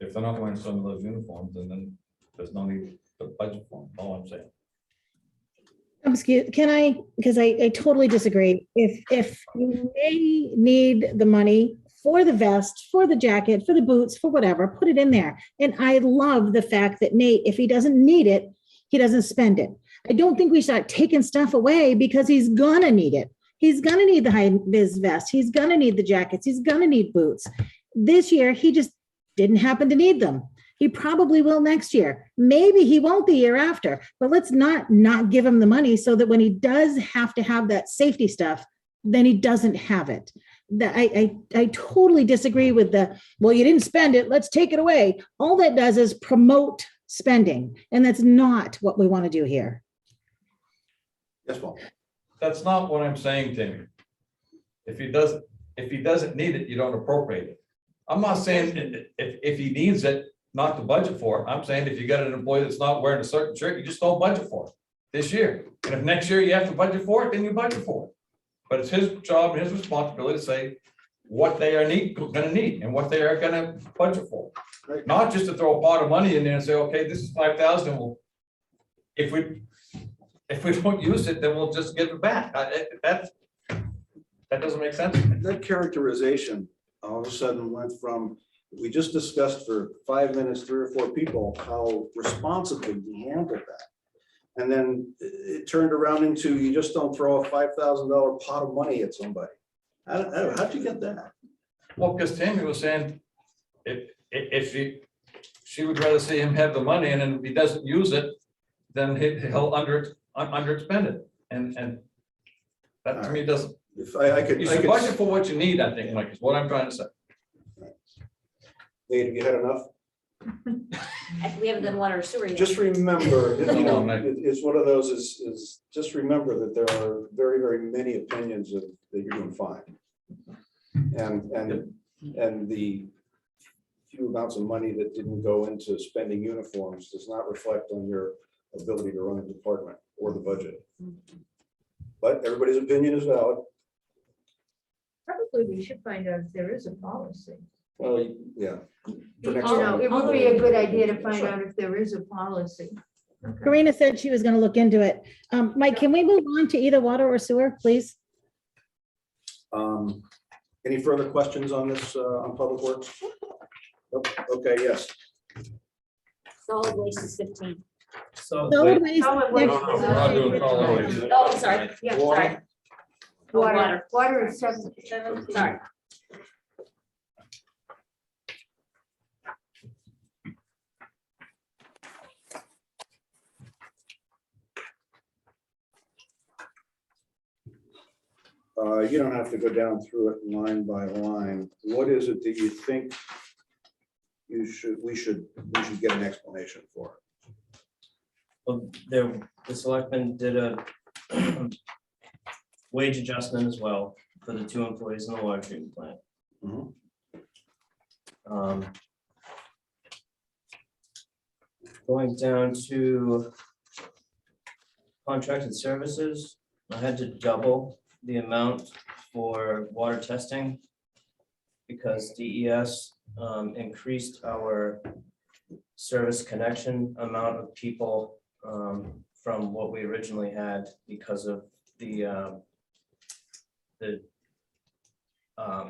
If they're not wearing some of those uniforms, then there's no need to budget for them, all I'm saying. Excuse, can I, because I totally disagree. If you may need the money for the vest, for the jacket, for the boots, for whatever, put it in there. And I love the fact that Nate, if he doesn't need it, he doesn't spend it. I don't think we start taking stuff away because he's gonna need it. He's gonna need the high vis vest. He's gonna need the jackets. He's gonna need boots. This year, he just didn't happen to need them. He probably will next year. Maybe he won't the year after, but let's not give him the money so that when he does have to have that safety stuff, then he doesn't have it. I totally disagree with well, you didn't spend it, let's take it away. All that does is promote spending, and that's not what we want to do here. Yes, Paul. That's not what I'm saying, Timmy. If he doesn't need it, you don't appropriate it. I'm not saying if he needs it, not to budget for it. I'm saying if you got an employee that's not wearing a certain shirt, you just don't budget for it this year. And if next year you have to budget for it, then you budget for it. But it's his job and his responsibility to say what they are gonna need and what they are gonna budget for. Right. Not just to throw a pot of money in there and say, okay, this is 5,000. Well, if we don't use it, then we'll just give it back. That doesn't make sense. That characterization all of a sudden went from, we just discussed for 5 minutes, 3 or 4 people, how responsibly you handled that. And then it turned around into, you just don't throw a $5,000 pot of money at somebody. How'd you get that? Well, because Tammy was saying, if she would rather see him have the money, and then if he doesn't use it, then he'll underspend it. And that to me doesn't, If I could, you should budget for what you need, I think, Mike, is what I'm trying to say. Nate, have you had enough? We haven't done water or sewer yet. Just remember, you know, No, no. it's one of those is just remember that there are very, very many opinions that you're gonna find. And the few amounts of money that didn't go into spending uniforms does not reflect on your ability to run a department or the budget. But everybody's opinion is valid. Probably we should find out if there is a policy. Well, yeah. For next You know, time. it would be a good idea to find out if there is a policy. Okay. Karina said she was going to look into it. Mike, can we move on to either water or sewer, please? Any further questions on this, on Public Works? Nope. Okay, yes. Solid waste is 15. So, Solid waste. Solid waste. No, we're not doing solid waste. Oh, I'm sorry. Yeah, Sorry. water, water is 17. Sorry. You don't have to go down through it line by line. What is it that you think we should get an explanation for? well, the selectmen did a wage adjustment as well for the 2 employees in the water treatment plant. Mhm. Going down to contracted services, I had to double the amount for water testing because DES increased our service connection amount of people from what we originally had because of the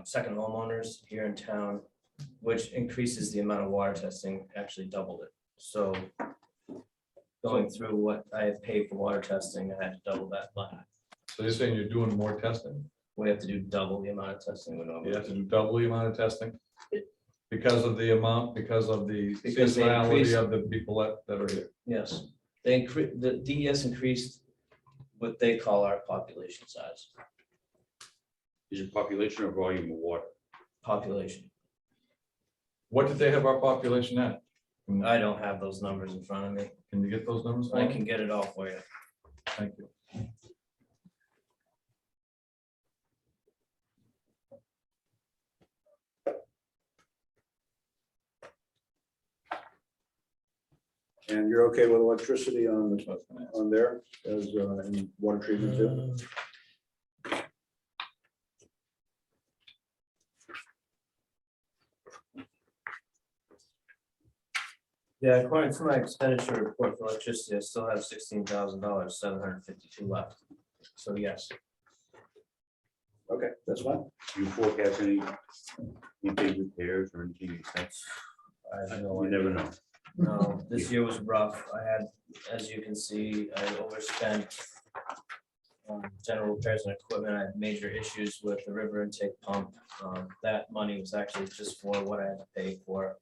second homeowners here in town, which increases the amount of water testing, actually doubled it. So going through what I had paid for water testing, I had to double that line. So you're saying you're doing more testing? We have to do double the amount of testing we normally You have to do. do double the amount of testing? Because of the amount, because of the Because they seasonality increased- of the people that are here. Yes, they the DES increased what they call our population size, Is it population or volume of water? population. What did they have our population at? I don't have those numbers in front of me. Can you get those numbers? for I me? can get it all for you. Thank you. And you're okay with electricity That's what I was gonna ask. on there as in water treatment too? Yeah, according to my expenditure report for electricity, I still have $16,752 left. So yes, Okay, that's fine. Do you forecast any big repairs or anything? I have no You idea. never know. No, this year was rough. I had, as you can see, I overspent general repairs and equipment. I had major issues with the river intake pump. That money was actually just for what I had to pay for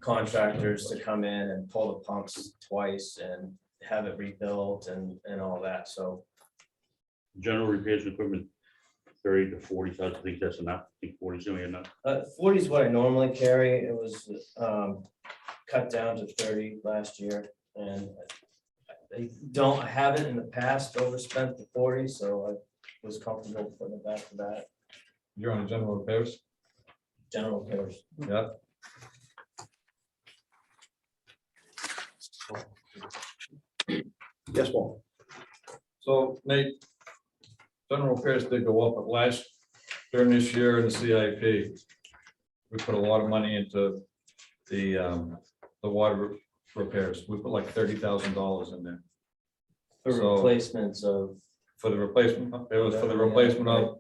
contractors to come in and pull the pumps twice and have it rebuilt and all that. So General repairs and equipment, 30 to 40,000, I think that's enough. I think 40 is only enough. 40 is what I normally carry. It was cut down to 30 last year, and I haven't in the past overspent the 40, so I was comfortable putting it back to that. You're on general repairs? General repairs. Yeah. Yes, Paul. So Nate, general repairs did go up, but during this year in the CIP, we put a lot of money into the water repairs. We put like $30,000 in there. For So- replacements of, For the replacement, it was for the replacement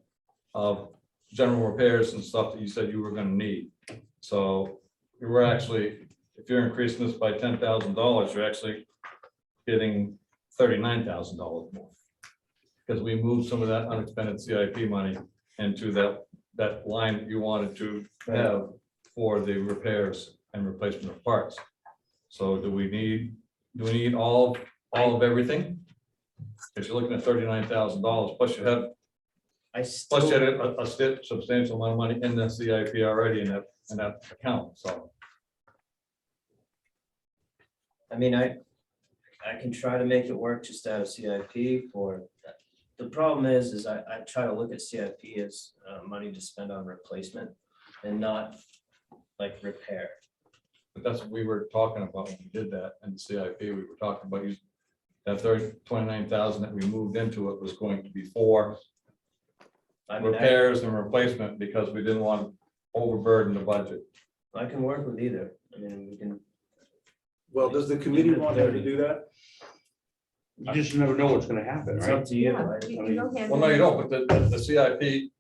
of general repairs and stuff that you said you were gonna need. So you were actually, if you're increasing this by $10,000, you're actually getting $39,000 more. Because we moved some of that unexpended CIP money into that line that you wanted to have for the repairs and replacement of parts. So do we need all of everything? Because you're looking at $39,000, plus you had a substantial amount of money in the CIP already in that account, so. I mean, I can try to make it work just out of CIP for, the problem is I try to look at CIP as money to spend on replacement and not like repair. But that's what we were talking about when we did that in the CIP. We were talking about using that 29,000 that we moved into it was going to be for I mean, repairs and replacement because we didn't want to overburden the budget. I can work with either. I mean, we can. Well, does the committee want him to do that? You just never know what's gonna happen, It's right? up to you. Yeah, I- you don't have Well, no, you any- don't, but the CIP,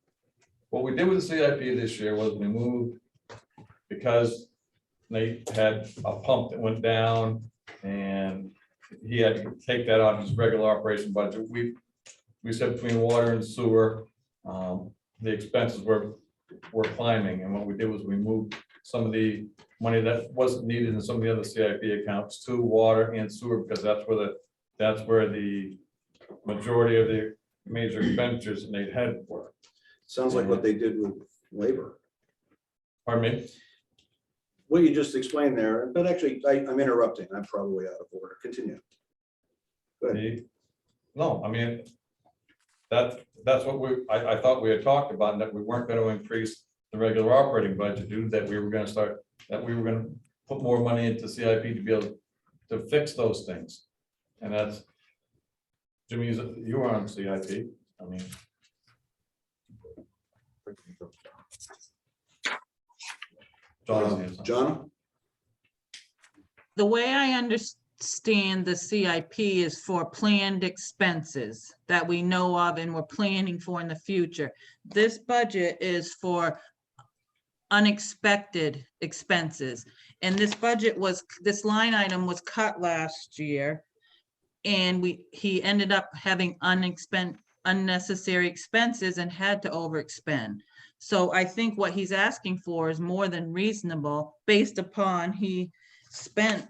what we did with the CIP this year was we moved because they had a pump that went down and he had to take that out of his regular operation budget. We said between water and sewer, the expenses were climbing, and what we did was we moved some of the money that wasn't needed in some of the other CIP accounts to water and sewer, because that's where the majority of the major expenditures that they had were. Sounds like what they did with labor. Pardon me? What you just explained there, but actually, I'm interrupting. I'm probably out of order. Continue. Go ahead. No, I mean, that's what I thought we had talked about, and that we weren't going to increase the regular operating budget, dude, that we were going to put more money into CIP to be able to fix those things. And that's, Jimmy, you were on CIP, I mean. John? The way I understand the CIP is for planned expenses that we know of and we're planning for in the future. This budget is for unexpected expenses. And this line item was cut last year. And he ended up having unnecessary expenses and had to overexpend. So I think what he's asking for is more than reasonable based upon he spent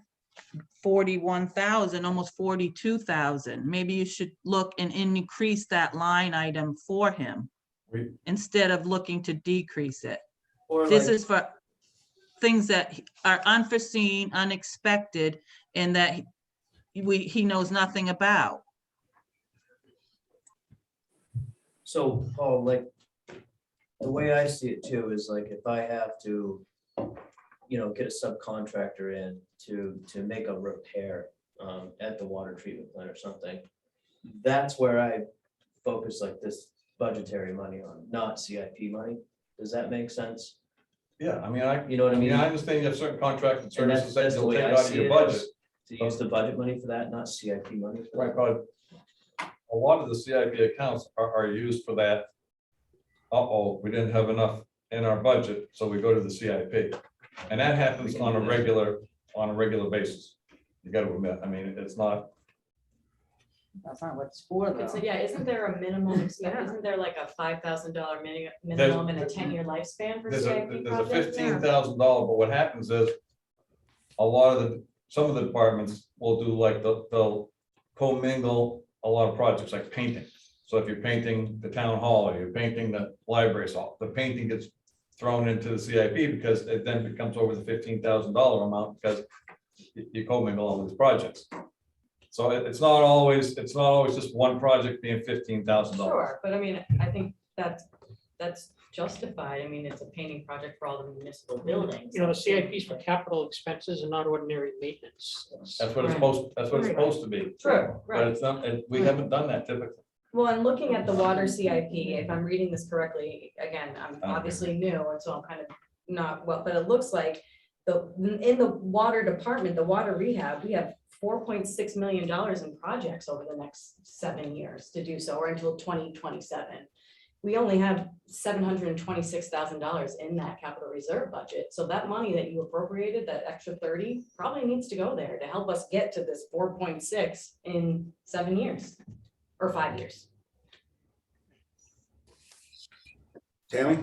41,000, almost 42,000. Maybe you should look and increase that line item for him instead of looking to decrease it. Or This like- is for things that are unforeseen, unexpected, and that he knows nothing about. So, Paul, like, the way I see it too is like, if I have to, get a subcontractor in to make a repair at the water treatment plant or something, that's where I focus like this budgetary money on, not CIP money. Does that make sense? Yeah, You know what I mean? I understand you have certain contracted And that's, services that that's the you'll way take I out of see your it, budget. is to use the budget money for that, not CIP money. for Right, that. but a lot of the CIP accounts are used for that. Uh-oh, we didn't have enough in our budget, so we go to the CIP. And that happens on a regular basis. You gotta admit, it's not, That's not what it's for, though. So yeah, isn't there a minimum, isn't there like a $5,000 minimum and a 10-year lifespan for there's a CIP projects? $15,000, but what happens is some of the departments will do like they'll commingle a lot of projects like painting. So if you're painting the town hall or you're painting the library hall, the painting gets thrown into the CIP because it then becomes over the $15,000 amount because you commingle all these projects. So it's not always just one project being $15,000. Sure, but I think that's justified. It's a painting project for all the municipal buildings. The CIPs for capital expenses and not ordinary maintenance. That's what it's Right. supposed to be. True, But right. it's not, and we haven't done that typically. Well, and looking at the water CIP, if I'm reading this correctly, again, I'm obviously new, and so I'm kind of not well, but it looks like in the water department, the water rehab, we have $4.6 million in projects over the next 7 years to do so, or until 2027. We only have $726,000 in that capital reserve budget. So that money that you appropriated, that extra 30, probably needs to go there to help us get to this 4.6 in 7 years or 5 years. Tammy?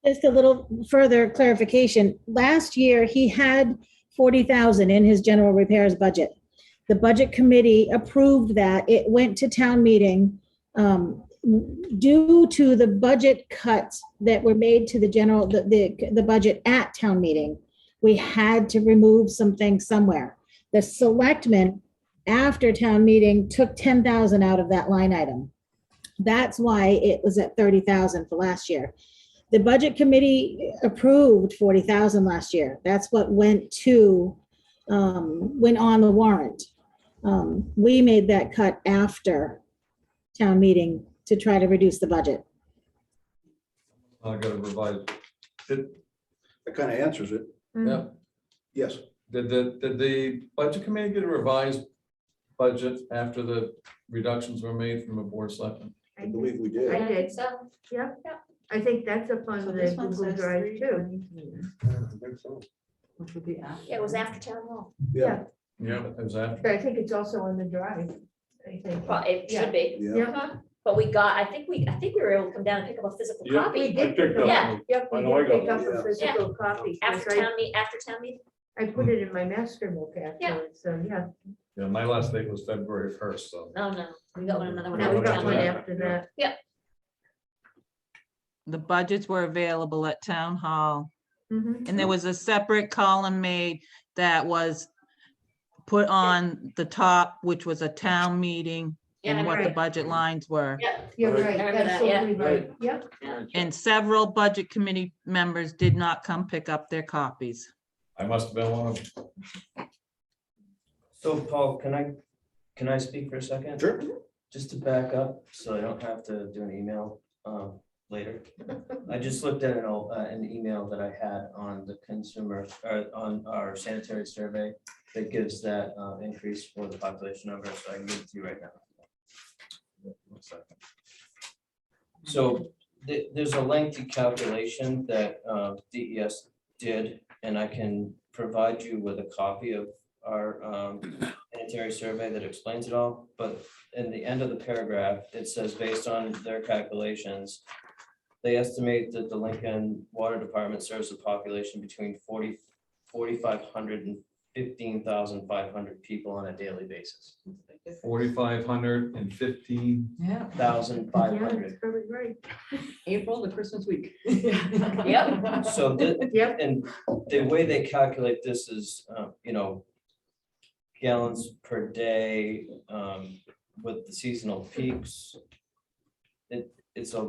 Just a little further clarification. Last year, he had 40,000 in his general repairs budget. The budget committee approved that. It went to town meeting. Due to the budget cuts that were made to the budget at town meeting, we had to remove some things somewhere. The selectmen, after town meeting, took 10,000 out of that line item. That's why it was at 30,000 for last year. The budget committee approved 40,000 last year. That's what went on the warrant. We made that cut after town meeting to try to reduce the budget. I gotta revise. That kind of answers it. Yeah. Yes. Did the budget committee get a revised budget after the reductions were made from a board of selectmen? I believe we did. I did. So, Yeah, I think that's up on So the this one Google says Drive too. 322, which would be after. yeah, it was after town hall. Yeah. Yeah, it was after. But I think it's also on the drive. I think. Well, it should be. Yeah. Uh-huh. But I think we were able to come down and pick up a physical Yeah. copy. We did. picked pick up- Yeah. Yep, we I know I did got pick up one. a physical copy. 'cause After town meeting. I put it in my master book afterwards, so yeah. Yeah, my last date was February 1st, so. No, we got another one. Now we after got town one meeting. after that. The budgets were available at town hall. Mhm. And there was a separate column made that was put on the top, which was a town meeting Yeah, and what the right. budget lines were. Yeah, You're Right. right, Remember that, absolutely right. Yep. And several budget committee members did not come pick up their copies. I must have been one of them. So Paul, can I speak for a second? Sure. Just to back up, so I don't have to do an email later. I just looked at an email that I had on the consumer, or on our sanitary survey that gives that increase for the population number, so I can give it to you right now. 1 second. So there's a lengthy calculation that DES did, and I can provide you with a copy of our sanitary survey that explains it all, but in the end of the paragraph, it says, based on their calculations, they estimate that the Lincoln Water Department serves a population between 4,500 and 15,500 people on a daily basis. 4,515. Yeah. 1,500. Yeah, that's probably right. April, the Christmas week. Yep. So Yep. and the way they calculate this is, gallons per day, with the seasonal peaks. It's a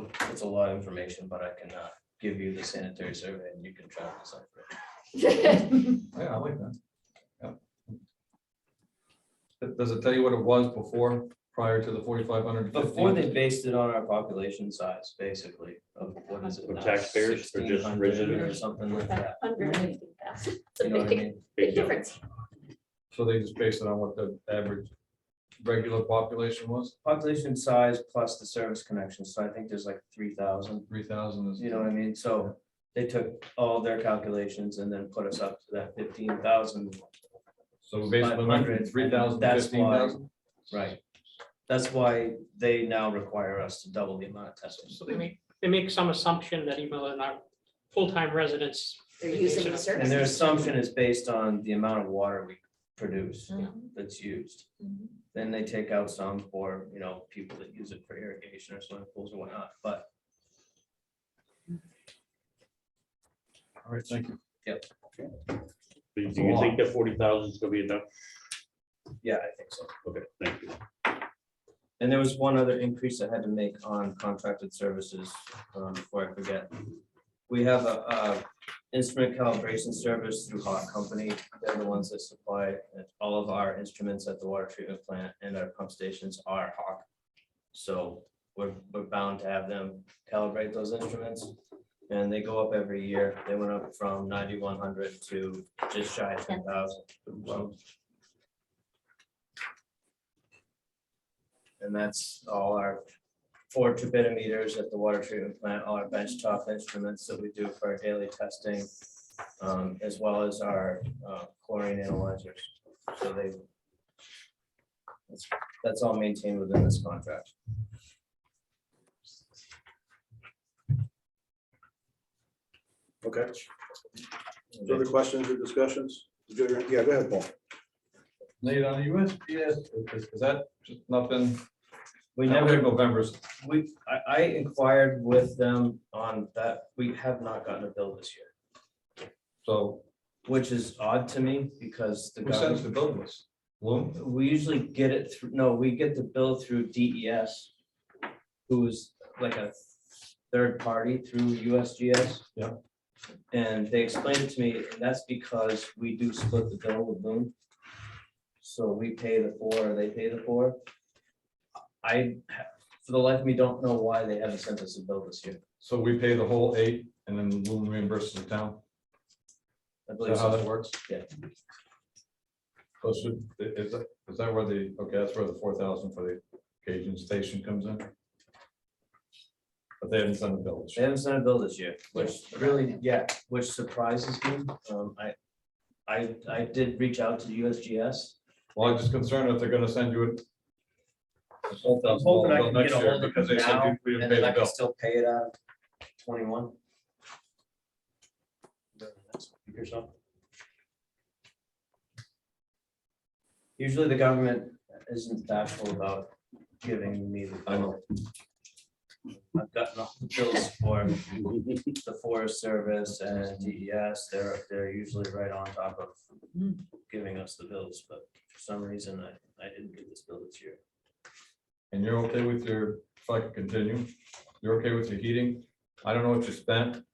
lot of information, but I can give you the sanitary survey and you can try to decipher it. Yeah, I like that. Yeah. Does it tell you what it was before prior to the 4,500. Before they based it on our population size, basically, of what is it? Of now, taxpayers or just 1,600 Or residents? something like that. 118,000. It's a You know what I big, mean? big difference. So they just based it on what the average regular population was, Population size plus the service connection, so I think there's like 3,000, 3,000 is. you know what I mean? So they took all their calculations and then put us up to that 15,000. So basically went from 3,000 to That's why- 15,000. Right. That's why they now require us to double the amount of testing. So they make some assumption that even though they're not full-time residents. They're using the service. And their assumption is based on the amount of water we produce that's used. Mhm. Then they take out some for, you know, people that use it for irrigation or swimming pools or whatnot, but All right, thank you. Do you think that 40,000 is gonna be enough? yeah, I think so. Okay, thank you. And there was one other increase I had to make on contracted services, before I forget. We have a instrument calibration service through Hawk Company. They're the ones that supply all of our instruments at the water treatment plant, and our pump stations are Hawk. So we're bound to have them calibrate those instruments. And they go up every year. They went up from 9,100 to just shy of 10,000. And that's all our 4 turbidimeters at the water treatment plant, all our benchtop instruments that we do for our daily testing, as well as our chlorine analyzers. So that's all maintained within this contract. Okay. Other questions or discussions? Yeah, go ahead, Paul. Nate, on the USPS, is that just nothing? We Never never, November's, I inquired with them on that. We have not gotten a bill this year, so which is odd to me because the who sends government, the bill list? Bloom? we usually get it through, no, we get the bill through DES, who's like a third party through USGS. Yeah. And they explained it to me, and that's because we do split the bill with Bloom. So we pay the 4, they pay the 4. For the life of me, don't know why they haven't sent us a bill this year. So we pay the whole 8 and then Bloom reimburses the town? I Is believe that how that so. works? Yeah. So is that where the, okay, that's where the 4,000 for the Cajun station comes in? But they haven't sent a bill. this They year. haven't sent a bill this year, which really, yeah, which surprises me. I did reach out to USGS. Well, I'm just concerned if they're gonna send you it. I'm hoping I can get a hold of Because them they said now, we didn't and pay then I the can bill. still pay it out of 21. Usually the government isn't bashful about giving me the I know. bill. I've gotten all the bills for the Forest Service and DES. They're usually right on top of giving us the bills, but for some reason I didn't get this bill this year. And you're okay with your, if I could continue, you're okay with your heating? I don't know what you spent.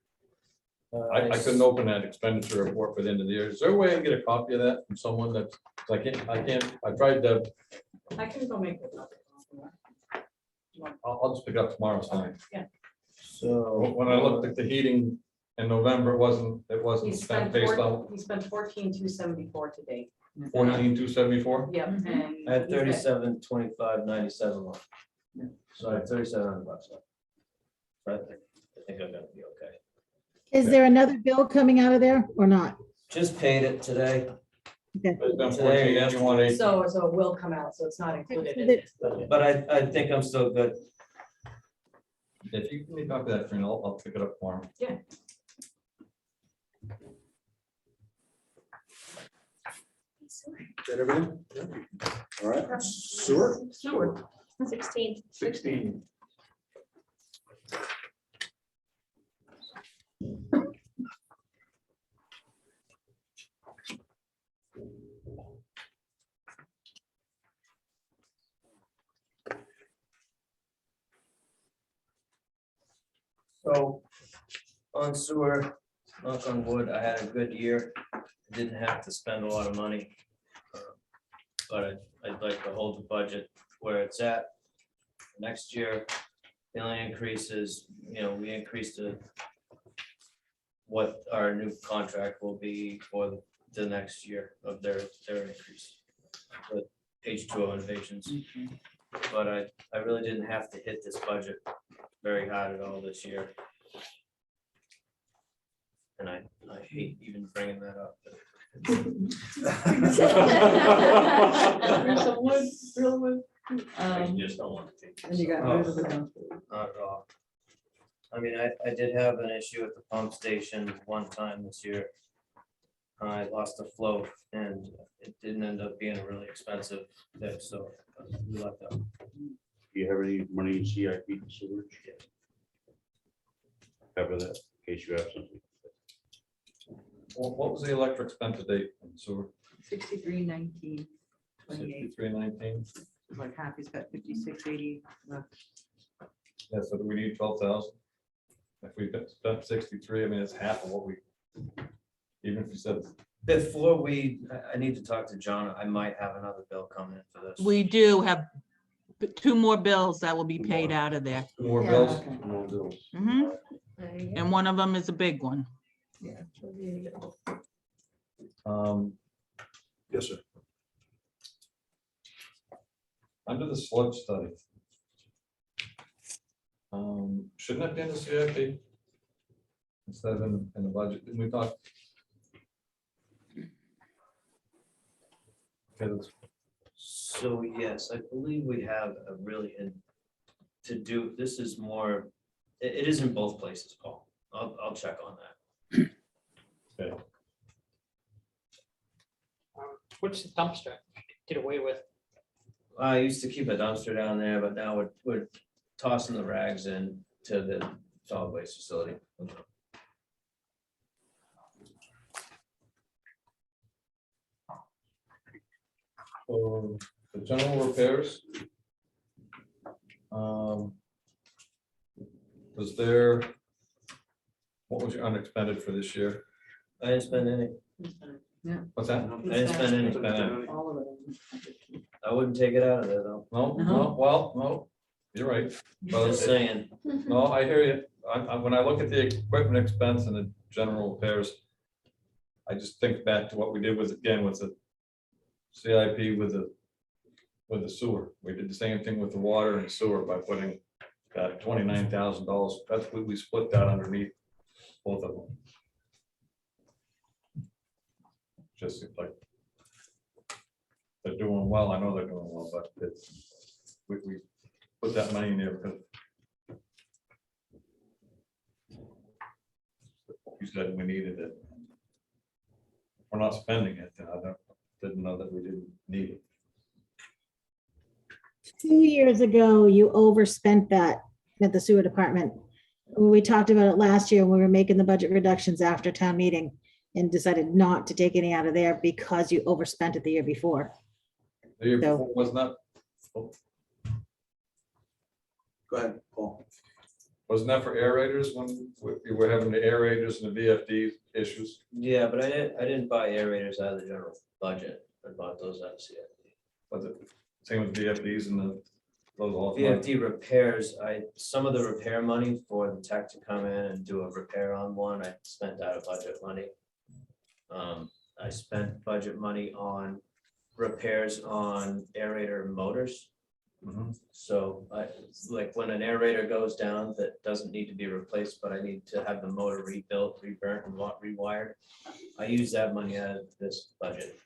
I couldn't open that expenditure report for the end of the year. Is there a way I can get a copy of that from someone that, I tried to, I can go make it. I'll just pick it up tomorrow, it's fine. So When I looked at the heating in November, it wasn't He spent spent based on 14,274 to date. 14,274. Yep, and. I had 37,25,97 left. So I have 3,700 bucks left. So I think I'm gonna be okay. Is there another bill coming out of there or not? Just paid it today. It's been Today, 14, and you want 8. So it will come out, so it's not included in The- this budget. But I think I'm still good. If you give me a copy of that, Trina, I'll pick it up tomorrow. Is that everything? All right, sewer? Sure. 16. 16. So on sewer, knock on wood, I had a good year. I didn't have to spend a lot of money. But I'd like to hold the budget where it's at. Next year, the only increase is, we increased what our new contract will be for the next year of their increase. With H2O innovations. But I really didn't have to hit this budget very hard at all this year. And I hate even bringing that up. I just don't want to take. And you got rid of the dumpster. Not at all. I mean, I did have an issue at the pump station one time this year. I lost the flow and it didn't end up being a really expensive fix, so we left that. Do you have any money in CIP for sewage? Cover that, in case you have something. What was the electric spent to date? So 6319, 28, 6319. like half, he's got 5680 left. Yeah, so do we need 12,000? If we spent 63, I mean, it's half of what we, even if you said, Before I need to talk to John. I might have another bill coming in for this. We do have 2 more bills that will be paid out of there. more Yeah, bills? okay. More bills. Mhm. There you go. And one of them is a big one. Yeah, so there you go. Yes, sir. Under the sludge study. Shouldn't that be in the CIP? Instead of in the budget, didn't we talk? Okay, let's- So yes, I believe we have a really to do, this is more, it is in both places, Paul. I'll check on that. okay. What's the dumpster? Did away with? I used to keep a dumpster down there, but now we're tossing the rags in to the solid waste facility. So the general repairs. Was there, what was your unexpended for this year? I didn't spend any, What's that? I didn't spend any. Spend any. All of it. I wouldn't take it out of there though. No, no, well, no, you're right. Well, Just saying, no, I hear you. When I look at the equipment expense and the general repairs, I just think back to what we did with, again, with the CIP with the sewer. We did the same thing with the water and sewer by putting $29,000. That's what we split that underneath both of them. Just like they're doing well. I know they're doing well, but we put that money in there because you said we needed it. We're not spending it, then I didn't know that we didn't need it. 2 years ago, you overspent that at the sewer department. We talked about it last year when we were making the budget reductions after town meeting and decided not to take any out of there because you overspent it the year before. The year So- before, wasn't that, Go ahead, Paul. wasn't that for aerators when we were having the aerators and the VFD issues? yeah, but I didn't buy aerators out of the general budget. I bought those out of CIP. Was it same with VFDs and those all? VFD repairs, some of the repair money for the tech to come in and do a repair on one, I spent out of budget money. I spent budget money on repairs on aerator motors. Mhm. So like when an aerator goes down that doesn't need to be replaced, but I need to have the motor rebuilt, reburnt and rewired. I use that money out of this budget.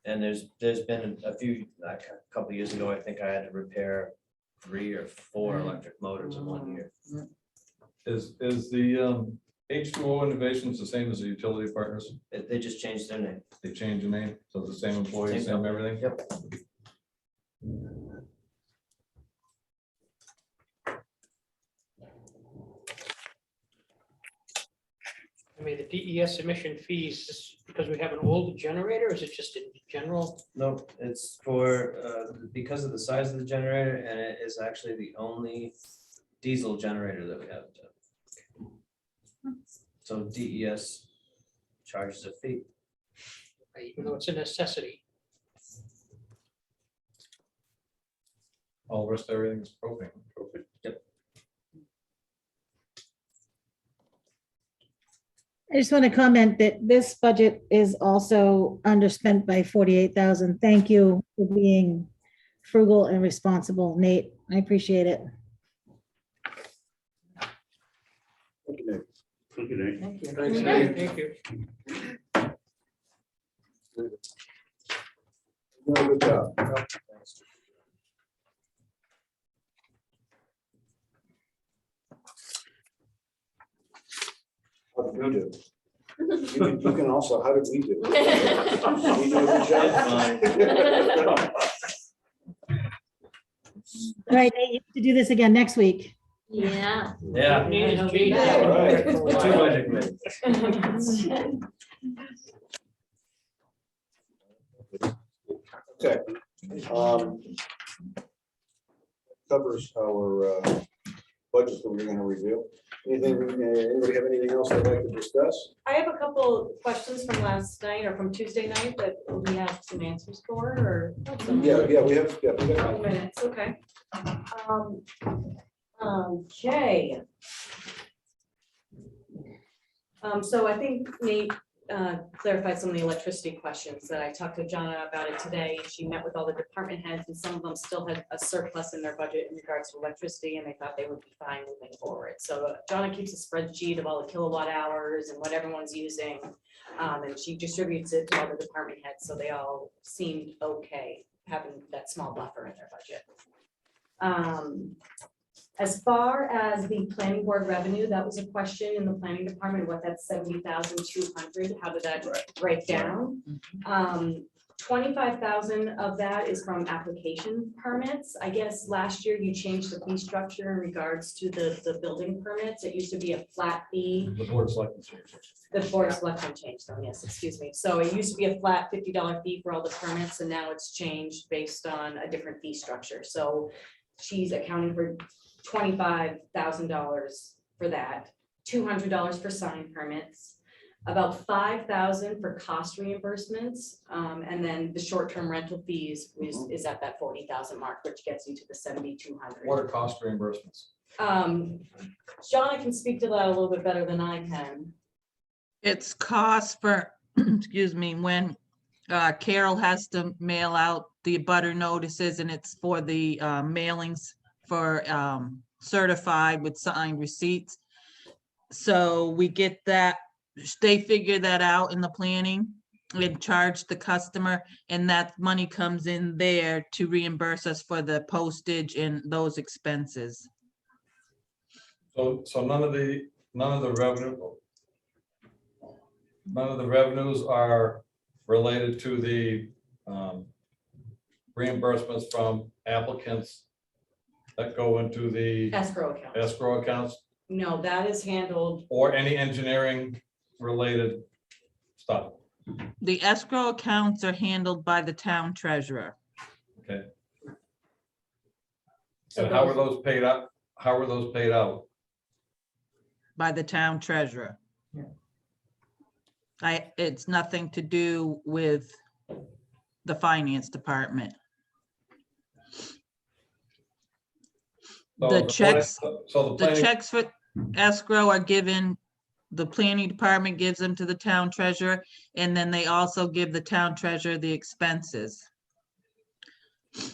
And there's been a few, like a couple years ago, I think I had to repair 3 or 4 electric motors in 1 year. Is the H2O Innovations the same as the utility partners? They just changed their name. They changed the name, so the same employees, Same same company. everything? Yep. I mean, the DES emission fees, is because we have an old generator, or is it just in general? Nope, it's for, because of the size of the generator, and it is actually the only diesel generator that we have. So DES charges a fee. Even though it's a necessity. All the rest, everything's propane. I just want to comment that this budget is also underspent by 48,000. Thank you for being frugal and responsible, Nate. I appreciate it. Thank you, Nick. Thank you, Nate. Thank you. Thanks, Nate. Thank you. Good job. How did we do? You can also, how did we do? We do a good job? All right, Nate, you have to do this again next week. Yeah. Yeah. Nate is cheating. All right. Two budget committees. Okay. Covers our budget that we're gonna review. Anything, anybody have anything else they'd like to discuss? I have a couple questions from last night or from Tuesday night that we have some answers for, or? Yeah, we have, yeah, we got- Couple minutes, okay. Okay. So I think Nate clarified some of the electricity questions that I talked to Jonna about it today. She met with all the department heads and some of them still had a surplus in their budget in regards to electricity and they thought they would be fine moving forward. So Jonna keeps a spreadsheet of all the kilowatt hours and what everyone's using. And she distributes it to all the department heads, so they all seemed okay having that small buffer in their budget. As far as the planning board revenue, that was a question in the planning department, what that 70,200, how did that break down? 25,000 of that is from application permits. I guess last year you changed the fee structure in regards to the building permits. It used to be a flat fee. The board of selectmen changed it. The board of selectmen changed them, yes, excuse me. So it used to be a flat $50 fee for all the permits, and now it's changed based on a different fee structure. So she's accounting for $25,000 for that, $200 for sign permits, about $5,000 for cost reimbursements, and then the short-term rental fees is at that 40,000 mark, which gets you to the 7,200. What are cost reimbursements? Jonna can speak to that a little bit better than I can. It's cost for, excuse me, when Carol has to mail out the butter notices and it's for the mailings for certified with signed receipts. So we get that, they figure that out in the planning and charge the customer, and that money comes in there to reimburse us for the postage and those expenses. So none of the revenues are related to the reimbursements from applicants that go into the Escrow account. escrow accounts, No, that is handled, or any engineering related stuff. The escrow accounts are handled by the town treasurer. Okay. So And how those- were those paid out? How were those paid out? By the town treasurer. It's nothing to do with the finance department. So The plan- checks, So the planning- checks for escrow are given, the planning department gives them to the town treasurer, and then they also give the town treasurer the expenses. So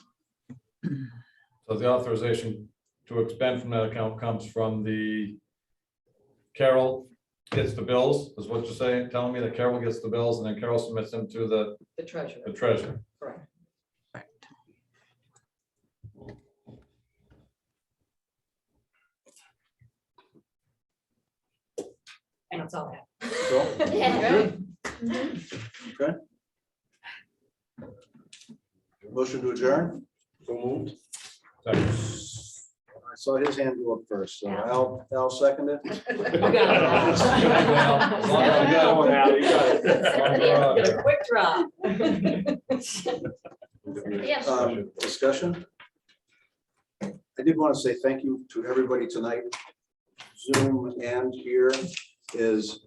the authorization to expend from that account comes from the Carol gets the bills, is what you're saying, telling me that Carol gets the bills and then Carol submits them to the treasurer. treasurer. Correct. And that's all I have. So, Yeah. good. Motion to adjourn? So moved. Second. I saw his hand go up first, so Al seconded. You got it. Get a quick drop. Yeah. Discussion? I did want to say thank you to everybody tonight. Zoom and here is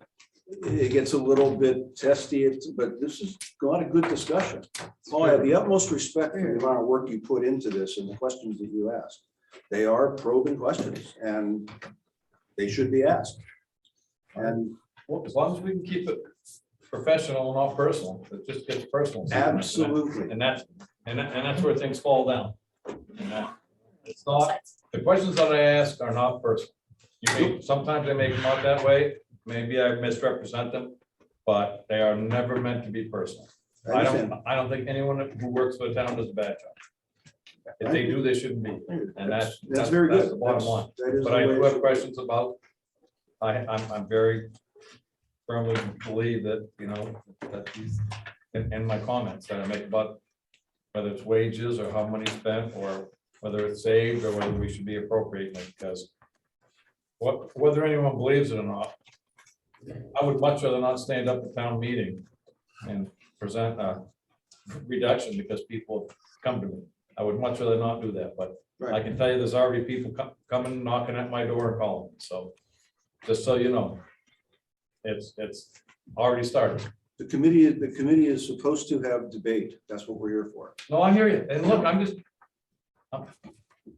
it gets a little bit testy, but this is a lot of good discussion. Paul, I have the utmost respect for the amount of work you put into this and the questions that you asked. They are probing questions and they should be asked. And Well, as long as we can keep it professional and not personal, it just gets personal. absolutely, And that's where things fall down. And it's not, the questions that I ask are not personal. Sometimes I make them out that way, maybe I misrepresent them, but they are never meant to be personal. I understand. I don't think anyone who works for the town does a bad job. If they do, they shouldn't be, and That's very good. the bottom line. That is But the I way do it have should be. questions about, I'm very firmly believe that, that these, in my comments that I make about whether it's wages or how money spent, or whether it's saved, or whether we should be appropriating it, because whether anyone believes it or not, I would much rather not stand up at town meeting and present a reduction because people come to me. I would much rather not do that, but I Right. can tell you, there's already people coming, knocking at my door and calling, so just so you know, it's already started. The committee is supposed to have debate. That's what we're here for. No, I hear you, and look,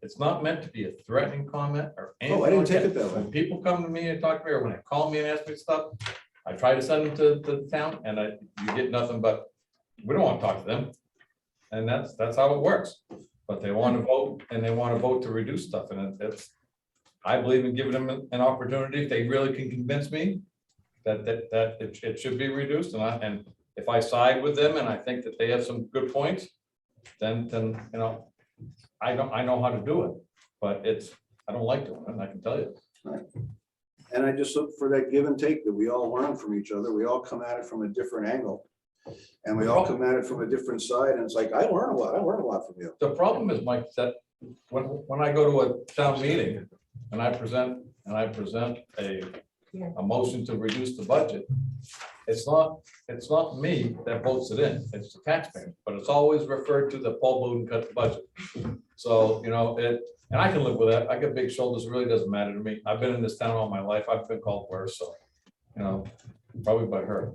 it's not meant to be a threatening comment or anything. Oh, I didn't like take it that way. When people come to me and talk to me, or when they call me and ask me stuff, I try to send them to the town, and you get nothing but, we don't want to talk to them. And that's how it works, but they want to vote, and they want to vote to reduce stuff, and it's, I believe in giving them an opportunity, if they really can convince me that it should be reduced, and if I side with them and I think that they have some good points, then I know how to do it, but I don't like doing it, I can tell you. And I just look for that give and take, that we all learn from each other. We all come at it from a different angle. And we all come at it from a different side. And it's like, I learn a lot from you. The problem is, Mike, that when I go to a town meeting and I present a motion to reduce the budget, it's not me that votes it in, it's the taxpayer, but it's always referred to the Paul Bowden cut the budget. So, and I can live with that. I got big shoulders. It really doesn't matter to me. I've been in this town all my life. I've been called worse, so, probably by her.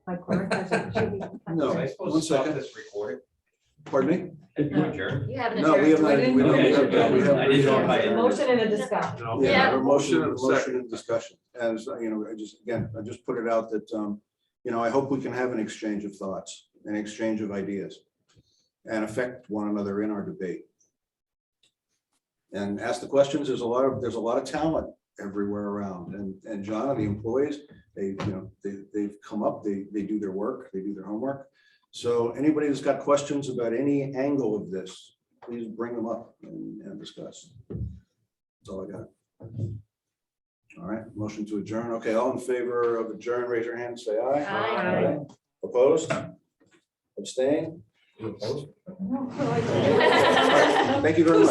My clerk has it, should be- No, one second. Pardon me? You haven't. No, we have not. adjourned. we don't- Okay. we have- I didn't know if I A motion and a discussion. Yeah, Yeah. a motion and discussion. And so, I just put it out that, I hope we can have an exchange of thoughts, an exchange of ideas, and affect one another in our debate. And ask the questions. There's a lot of talent everywhere around, and John and the employees, they've come up, they do their work, they do their homework. So anybody that's got questions about any angle of this, please bring them up and discuss. That's all I got. All right, motion to adjourn. Okay, all in favor of adjourn, raise your hand, say aye. Aye. Opposed? Abstain? You opposed? All right, thank you very much.